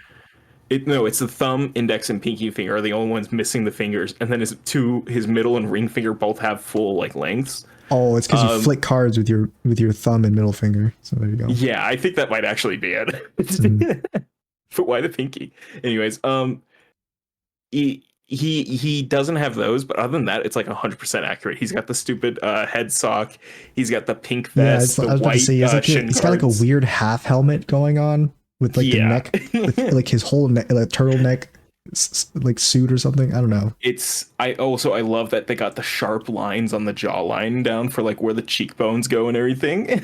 Speaker 1: You know? No, it's the thumb, index, and pinky finger are the only ones missing the fingers, and then his middle and ring finger both have full like lengths.
Speaker 2: Oh, it's because you flick cards with your thumb and middle finger. So there you go.
Speaker 1: Yeah, I think that might actually be it. But why the pinky? Anyways, he doesn't have those, but other than that, it's like 100% accurate. He's got the stupid head sock. He's got the pink vest.
Speaker 2: I was about to say, he's got like a weird half helmet going on with like the neck, with, like his whole neck, like turtleneck, like suit or something. I don't know.
Speaker 1: I love that they got the sharp lines on the jawline down for like where the cheekbones go and everything.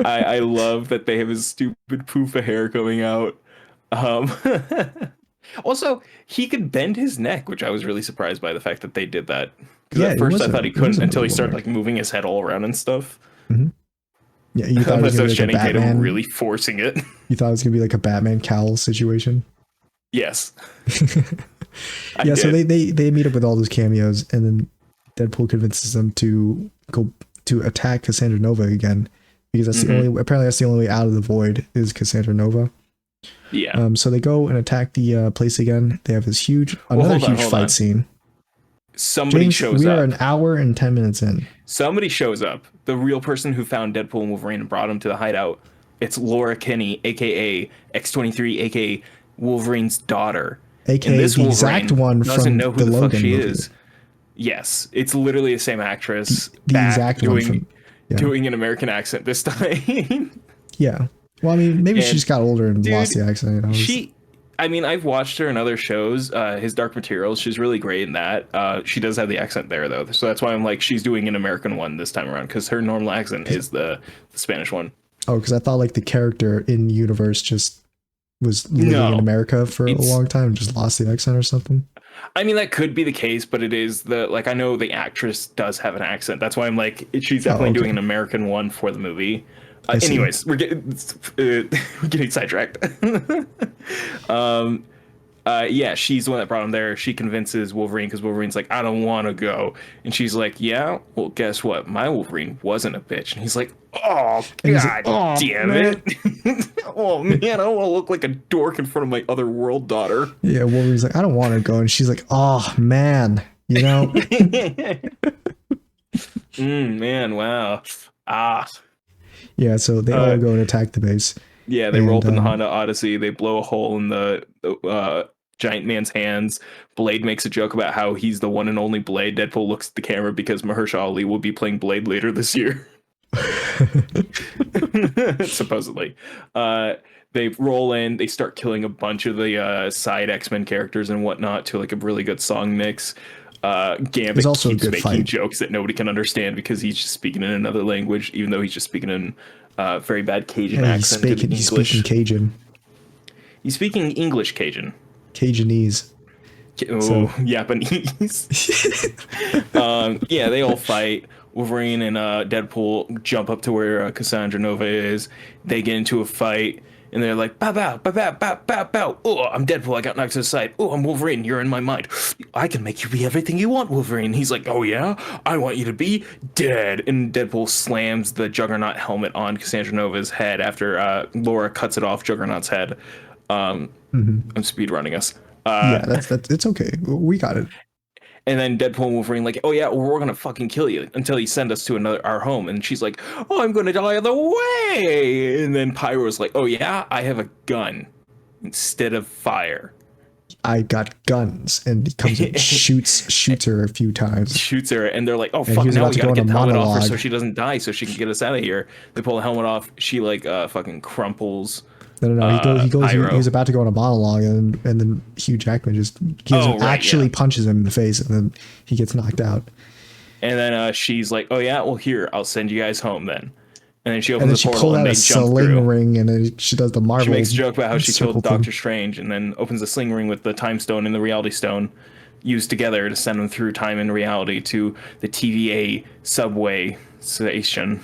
Speaker 1: I love that they have his stupid poof of hair coming out. Also, he could bend his neck, which I was really surprised by the fact that they did that. Because at first I thought he couldn't until he started like moving his head all around and stuff.
Speaker 2: Mm-hmm. Yeah, you thought it was like
Speaker 1: Channing Tatum really forcing it.
Speaker 2: You thought it was gonna be like a Batman cowl situation.
Speaker 1: Yes.
Speaker 2: Yeah, so they meet up with all those cameos, and then Deadpool convinces them to go to attack Cassandra Nova again, because that's that's the only way out of the void is Cassandra Nova.
Speaker 1: Yeah.
Speaker 2: So they go and attack the place again. They have this another huge fight scene.
Speaker 1: Somebody shows up.
Speaker 2: We are an hour and 10 minutes in.
Speaker 1: Somebody shows up. The real person who found Deadpool and Wolverine and brought him to the hideout. It's Laura Kinney, aka X-23, aka Wolverine's daughter.
Speaker 2: AKA
Speaker 1: this
Speaker 2: the exact one from
Speaker 1: know who
Speaker 2: the
Speaker 1: the
Speaker 2: Logan
Speaker 1: fuck she
Speaker 2: movie.
Speaker 1: Is. Yes, it's literally the same actress.
Speaker 2: The exact one from
Speaker 1: doing an American accent this time.
Speaker 2: Yeah. Well, I mean, maybe she just got older and lost the accent.
Speaker 1: I've watched her in other shows. His Dark Materials, she's really great in that. She does have the accent there, though. So that's why I'm like, she's doing an American one this time around, because her normal accent is the Spanish one. Oh,
Speaker 2: because I thought like the character in universe just was living in America for a long time and just lost the accent or something.
Speaker 1: I mean, that could be the case, but it is I know the actress does have an accent. That's why I'm like, she's definitely doing an American one for the movie. Anyways, we're getting sidetracked. Yeah, she's the one that brought him there. She convinces Wolverine because Wolverine's like, I don't want to go. And she's like, yeah, well, guess what? My Wolverine wasn't a bitch. And he's like, oh, God damn it. Oh, man, I don't want to look like a dork in front of my other world daughter.
Speaker 2: Yeah, Wolverine's like, I don't want to go. And she's like, oh, man, you know?
Speaker 1: Man, wow.
Speaker 2: Yeah, so they all go and attack the base.
Speaker 1: Yeah, they roll up in the Honda Odyssey. They blow a hole in the giant man's hands. Blade makes a joke about how he's the one and only Blade. Deadpool looks at the camera because Mahershala Ali will be playing Blade later this year. Supposedly. They roll in. They start killing a bunch of the side X-Men characters and whatnot to like a really good song mix. Gambit
Speaker 2: also
Speaker 1: keeps making jokes that nobody can understand because he's just speaking in another language, even though he's just speaking in very bad Cajun accent.
Speaker 2: He's speaking Cajun.
Speaker 1: He's speaking English Cajun.
Speaker 2: Cajunese.
Speaker 1: Oh, so. Japanese. Yeah, they all fight. Wolverine and Deadpool jump up to where Cassandra Nova is. They get into a fight, and they're like, bow, bow, bow, bow, bow, bow, bow. Oh, I'm Deadpool. I got knocked to the side. Oh, I'm Wolverine. You're in my mind. I can make you be everything you want, Wolverine. He's like, oh, yeah? I want you to be dead. And Deadpool slams the Juggernaut helmet on Cassandra Nova's head after Laura cuts it off Juggernaut's head. I'm speedrunning us.
Speaker 2: Yeah, that's it's okay. We got it.
Speaker 1: And then Deadpool and Wolverine like, oh yeah, we're gonna fucking kill you until you send us to our home. And she's like, oh, I'm gonna die on the way. And then Pyro's like, oh yeah, I have a gun instead of fire.
Speaker 2: I got guns, and he comes and shoots her a few times.
Speaker 1: Shoots her, and they're like, oh fuck, now we gotta get the helmet off her so she doesn't die, so she can get us out of here. They pull the helmet off. She like fucking crumples.
Speaker 2: No. He goes. He's about to go on a monologue, and then Hugh Jackman just punches him in the face, and then he gets knocked out.
Speaker 1: And then she's like, "Oh yeah, well here, I'll send you guys home then." And then she opens the portal and they jump through.
Speaker 2: Sling ring, and then she does the Marvel.
Speaker 1: She makes a joke about how she killed Doctor Strange, and then opens the sling ring with the Time Stone and the Reality Stone, used together to send them through time and reality to the TVA subway station.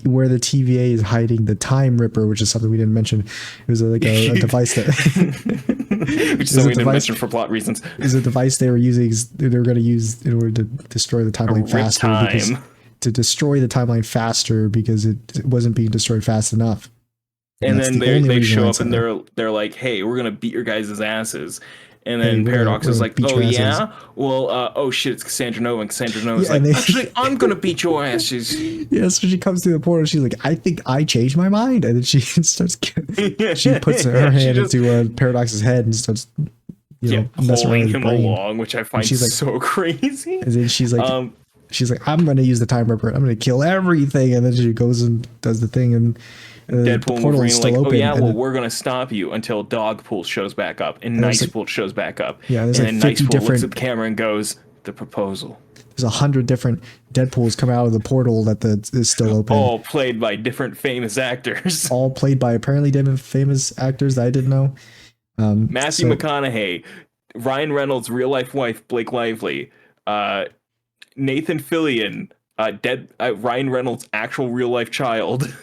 Speaker 2: Where the TVA is hiding the Time Ripper, which is something we didn't mention. It was like a device that,
Speaker 1: which is something we didn't mention for plot reasons. It was
Speaker 2: a device they were going to use in order to destroy the timeline faster. To destroy the timeline faster because it wasn't being destroyed fast enough.
Speaker 1: And then they show up and they're like, hey, we're gonna beat your guys' asses. And then Paradox is like, oh yeah? Well, oh shit, it's Cassandra Nova. And Cassandra Nova's like, actually, I'm going to beat your asses.
Speaker 2: Yeah, so she comes through the portal. She's like, I think I changed my mind. And then she starts, she puts her hand into Paradox's head and starts,
Speaker 1: pulling him along, which I find so crazy.
Speaker 2: And then she's like, I'm going to use the Time Ripper. I'm going to kill everything. And then she goes and does the thing. And
Speaker 1: Deadpool and Wolverine like, oh yeah, well, we're gonna stop you until Dogpool shows back up and Nicepool shows back up.
Speaker 2: Yeah,
Speaker 1: and then Nicepool looks at the camera and goes, the proposal.
Speaker 2: There's 100 different Deadpools come out of the portal that is still open.
Speaker 1: All played by different famous actors.
Speaker 2: All played by apparently different famous actors that I didn't know.
Speaker 1: Matthew McConaughey, Ryan Reynolds' real life wife Blake Lively, Nathan Fillion, Ryan Reynolds' actual real life child.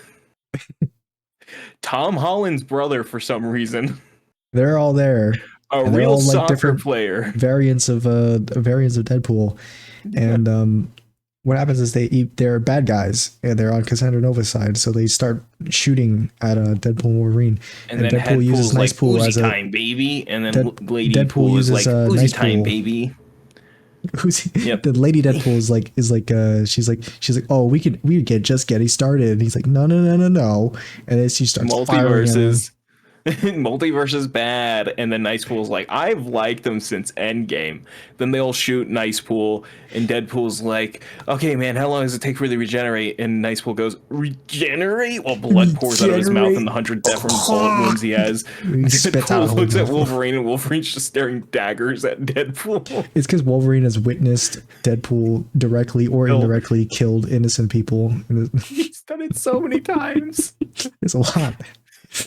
Speaker 1: Tom Holland's brother for some reason.
Speaker 2: They're all there.
Speaker 1: A real soccer player.
Speaker 2: Variants of Deadpool. And what happens is they're bad guys and they're on Cassandra Nova's side, so they start shooting at Deadpool and Wolverine.
Speaker 1: And then Deadpool uses Nicepool as a time baby, and then Lady Deadpool uses like Uzi time baby.
Speaker 2: The Lady Deadpool she's like, oh, we get just getting started. And he's like, no, and then she starts
Speaker 1: multiverses. Multiverse bad. And then Nicepool's like, I've liked them since Endgame. Then they all shoot Nicepool, and Deadpool's like, okay, man, how long does it take for you to regenerate? And Nicepool goes, regenerate? While blood pours out of his mouth and the 100 different bullet wounds he has. Deadpool looks at Wolverine, and Wolverine's just staring daggers at Deadpool.
Speaker 2: It's because Wolverine has witnessed Deadpool directly or indirectly killed innocent people.
Speaker 1: He's done it so many times.
Speaker 2: It's a lot. So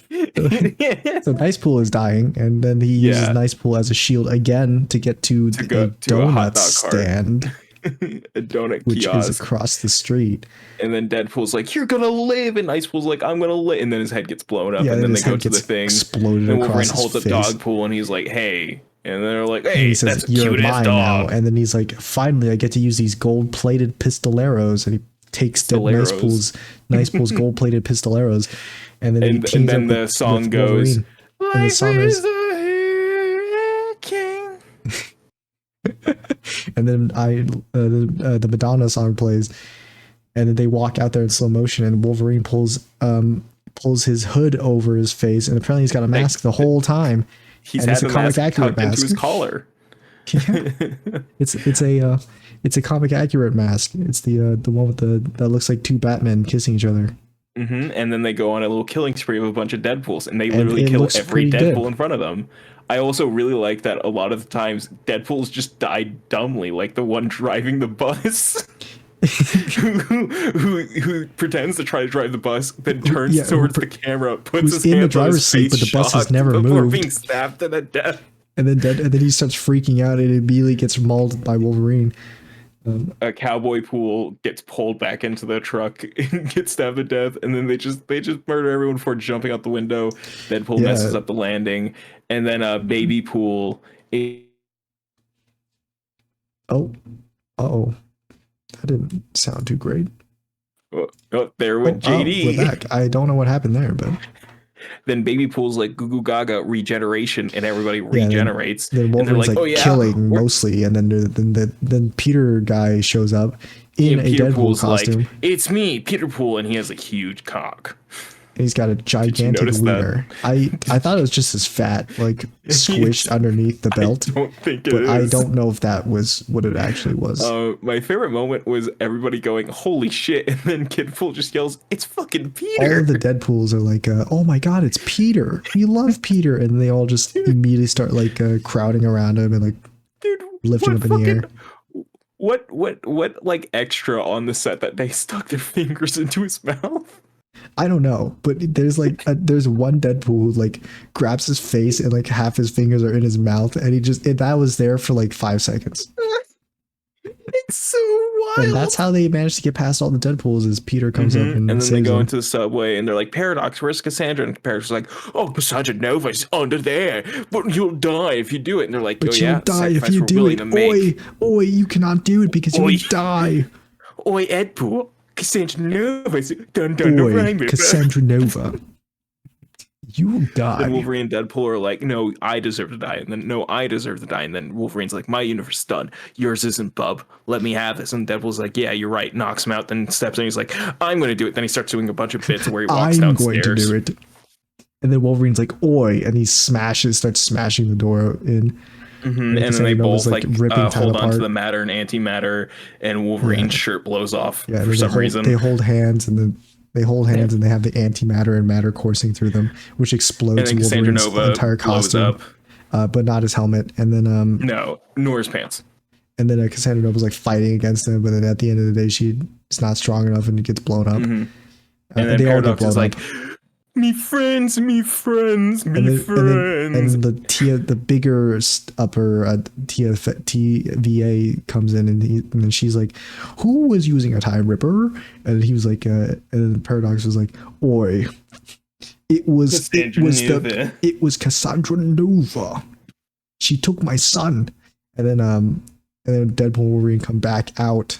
Speaker 2: Nicepool is dying, and then he uses Nicepool as a shield again to get to the donut stand.
Speaker 1: A donut
Speaker 2: which
Speaker 1: kiosk
Speaker 2: is across the street.
Speaker 1: And then Deadpool's like, you're gonna live, and Nicepool's like, I'm gonna live, and then his head gets blown up, and then they go to the thing, and Wolverine holds a Dogpool, and he's like, hey, and they're like, hey, that's a cute ass dog.
Speaker 2: And then he's like, finally I get to use these gold-plated pistoleros, and he takes Nicepool's gold-plated pistoleros. And then
Speaker 1: the song goes,
Speaker 2: and the song is
Speaker 1: king.
Speaker 2: And then the Madonna song plays, and then they walk out there in slow motion, and Wolverine pulls his hood over his face, and apparently he's got a mask the whole time.
Speaker 1: He's had the mask tucked into his collar.
Speaker 2: Yeah. It's a comic accurate mask. It's the one with that looks like two Batmen kissing each other.
Speaker 1: Mm-hmm. And then they go on a little killing spree of a bunch of Deadpools, and they literally kill every Deadpool in front of them. I also really like that a lot of the times Deadpools just die dumbly, like the one driving the bus. who pretends to try to drive the bus, then turns
Speaker 2: Yeah,
Speaker 1: towards the camera, puts
Speaker 2: who's
Speaker 1: his
Speaker 2: in the
Speaker 1: hands on his
Speaker 2: driver's seat,
Speaker 1: face,
Speaker 2: but the bus has
Speaker 1: shocked
Speaker 2: never
Speaker 1: before
Speaker 2: moved.
Speaker 1: being stabbed to the death.
Speaker 2: And then he starts freaking out and immediately gets mauled by Wolverine.
Speaker 1: A cowboy pool gets pulled back into the truck and gets stabbed to death, and then they just murder everyone before jumping out the window. Deadpool messes up the landing, and then baby pool.
Speaker 2: Oh, that didn't sound too great.
Speaker 1: Oh, there went JD.
Speaker 2: We're back. I don't know what happened there, but
Speaker 1: then baby pool's like goo goo gaga regeneration, and everybody regenerates.
Speaker 2: Then Wolverine's like killing mostly, and then Peter guy shows up in a Deadpool costume.
Speaker 1: Like, it's me, Peter Pool, and he has a huge cock.
Speaker 2: And he's got a gigantic wiener. I thought it was just his fat, like squished underneath the belt.
Speaker 1: I don't think it
Speaker 2: but
Speaker 1: is.
Speaker 2: I don't know if that was what it actually was.
Speaker 1: My favorite moment was everybody going, "Holy shit!" and then Kid Pool just yells, "It's fucking Peter!"
Speaker 2: All of the Deadpools are like, "Oh my god, it's Peter! We love Peter!" And they all just immediately start like crowding around him and like lifting him in the air.
Speaker 1: What like extra on the set that they stuck their fingers into his mouth?
Speaker 2: I don't know, but there's like there's one Deadpool who like grabs his face and like half his fingers are in his mouth, and that was there for like 5 seconds.
Speaker 1: It's so wild.
Speaker 2: And that's how they managed to get past all the Deadpools. Is Peter comes up and
Speaker 1: then they go
Speaker 2: them.
Speaker 1: into the subway and they're like, "Paradox, where's Cassandra?" And Paradox is like, "Oh, Cassandra Nova's under there, but you'll die if you do it." And they're like,
Speaker 2: "But you'll die if you do it. Oi, you cannot do it because you'll die."
Speaker 1: Oi, Deadpool. Cassandra Nova.
Speaker 2: Cassandra Nova. You will die.
Speaker 1: And Wolverine and Deadpool are like, "No, I deserve to die." And then, "No, I deserve to die." And then Wolverine's like, "My universe is done. Yours isn't, bub. Let me have this." And Deadpool's like, "Yeah, you're right." Knocks him out, then steps in. He's like, "I'm going to do it." Then he starts doing a bunch of bits where he walks downstairs. I'm going to do it.
Speaker 2: And then Wolverine's like, "Oi," and he starts smashing the door in.
Speaker 1: And then they both like hold on to the matter and antimatter, and Wolverine's shirt blows off for some reason.
Speaker 2: They hold hands, and then they have the antimatter and matter coursing through them, which explodes Wolverine's entire costume, but not his helmet. And then
Speaker 1: no, nor his pants.
Speaker 2: And then Cassandra Nova's like fighting against him, but then at the end of the day, she's not strong enough, and it gets blown up.
Speaker 1: And then they all get blown up. Me friends. And
Speaker 2: the bigger upper TVA comes in, and then she's like, "Who was using a time ripper?" And he was like, and then Paradox was like, "Oi, it was Cassandra Nova. She took my son." And then Deadpool and Wolverine come back out,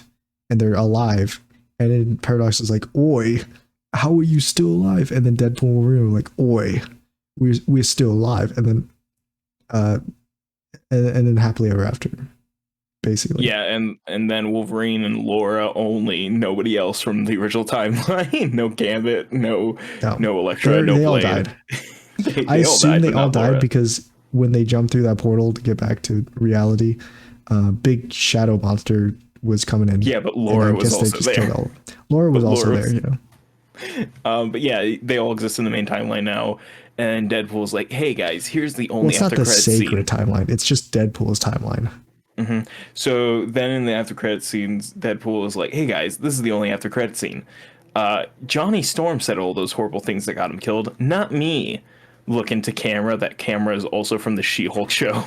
Speaker 2: and they're alive. And then Paradox is like, "Oi, how are you still alive?" And then Deadpool and Wolverine were like, "Oi, we're still alive." And then and then happily ever after, basically.
Speaker 1: Yeah, and then Wolverine and Laura only, nobody else from the original timeline. No Gambit, no Elektra, no Blade.
Speaker 2: They all died. I assume they all died because when they jumped through that portal to get back to reality, big shadow monster was coming in.
Speaker 1: Yeah, but Laura was also there.
Speaker 2: Laura was also there, you know.
Speaker 1: But yeah, they all exist in the main timeline now, and Deadpool's like, "Hey guys, here's the only
Speaker 2: it's not
Speaker 1: after
Speaker 2: the
Speaker 1: credits
Speaker 2: sacred
Speaker 1: scene."
Speaker 2: Timeline. It's just Deadpool's timeline.
Speaker 1: So then in the after credit scenes, Deadpool is like, "Hey guys, this is the only after credit scene. Johnny Storm said all those horrible things that got him killed, not me." Look into camera. That camera is also from the She-Hulk show.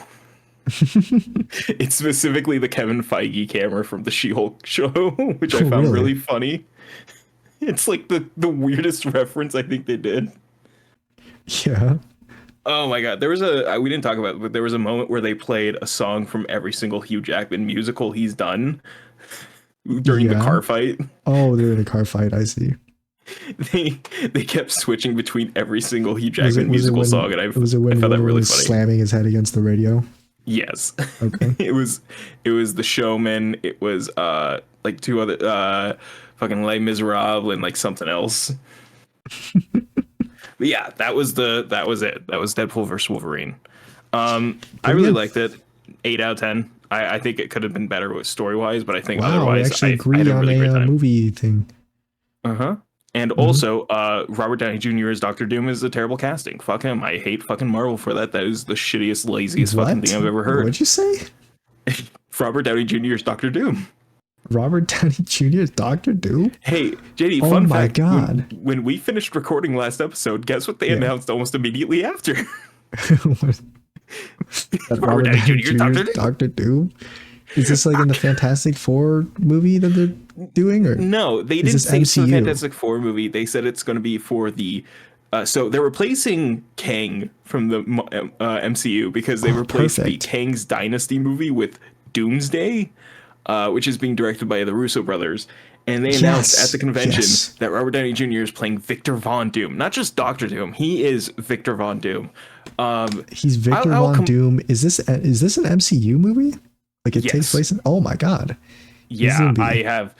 Speaker 1: It's specifically the Kevin Feige camera from the She-Hulk show, which I found really funny. It's like the weirdest reference I think they did.
Speaker 2: Yeah.
Speaker 1: Oh my god, there was we didn't talk about it, but there was a moment where they played a song from every single Hugh Jackman musical he's done during the car fight.
Speaker 2: Oh, during the car fight, I see.
Speaker 1: They kept switching between every single Hugh Jackman musical song, and I found that really funny.
Speaker 2: Slamming his head against the radio?
Speaker 1: Yes.
Speaker 2: Okay.
Speaker 1: It was The Showman. It was like two other fucking Les Miserables and like something else. But yeah, that was it. That was Deadpool versus Wolverine. I really liked it. 8 out of 10. I think it could have been better with story wise, but I think otherwise
Speaker 2: I actually agree on a movie thing.
Speaker 1: And also, Robert Downey Jr. as Doctor Doom is a terrible casting. Fuck him. I hate fucking Marvel for that. That is the shittiest, laziest fucking thing I've ever heard.
Speaker 2: What'd you say?
Speaker 1: Robert Downey Jr. is Doctor Doom.
Speaker 2: Robert Downey Jr. is Doctor Doom?
Speaker 1: Hey, JD,
Speaker 2: Oh
Speaker 1: fun
Speaker 2: my
Speaker 1: fact.
Speaker 2: God.
Speaker 1: When we finished recording last episode, guess what they announced almost immediately after?
Speaker 2: That Robert Downey Jr. is Doctor Doom? Is this like in the Fantastic Four movie that they're doing? Or
Speaker 1: no, they didn't say it's a Fantastic Four movie. They said it's going to be for the... so they're replacing Kang from the MCU because they replaced the Kang's Dynasty movie with Doomsday, which is being directed by the Russo brothers. And they announced at the convention that Robert Downey Jr. is playing Victor Von Doom. Not just Doctor Doom. He is Victor Von Doom.
Speaker 2: He's Victor Von Doom. Is this an MCU movie? Like it takes place in... Oh my God.
Speaker 1: Yeah, I have...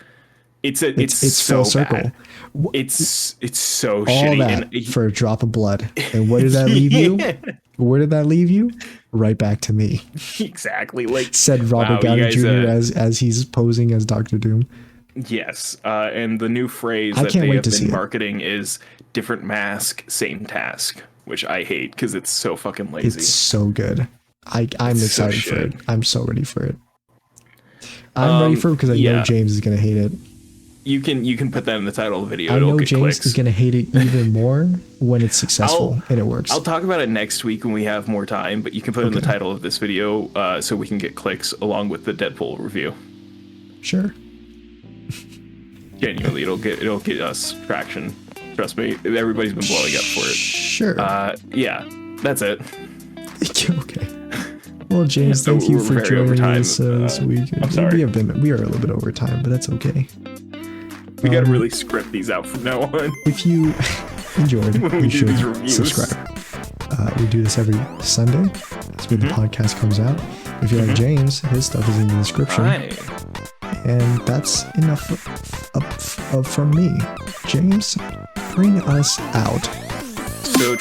Speaker 1: It's so
Speaker 2: full circle.
Speaker 1: Bad. It's so
Speaker 2: all
Speaker 1: shitty.
Speaker 2: That for a drop of blood. And what did that leave you? Where did that leave you? Right back to me.
Speaker 1: Exactly. Like
Speaker 2: said Robert Downey Jr. as he's posing as Doctor Doom.
Speaker 1: Yes. And the new phrase that they have been marketing is different mask, same task, which I hate because it's so fucking lazy.
Speaker 2: It's so good. I'm excited for it. I'm so ready for it. I'm ready for it because I know James is gonna hate it.
Speaker 1: You can put that in the title of the video.
Speaker 2: I know James is gonna hate it even more when it's successful and it works.
Speaker 1: I'll talk about it next week when we have more time, but you can put it in the title of this video so we can get clicks along with the Deadpool review.
Speaker 2: Sure.
Speaker 1: Genuinely, it'll get us traction. Trust me, everybody's been blowing up for it.
Speaker 2: Sure.
Speaker 1: Yeah, that's it.
Speaker 2: Okay. Well, James, thank you for joining us this week.
Speaker 1: I'm sorry.
Speaker 2: We are a little bit over time, but that's okay.
Speaker 1: We gotta really script these out from now on.
Speaker 2: If you enjoyed, you should subscribe. We do this every Sunday. That's when the podcast comes out. If you like James, his stuff is in the description. And that's enough from me. James, bring us out.
Speaker 1: So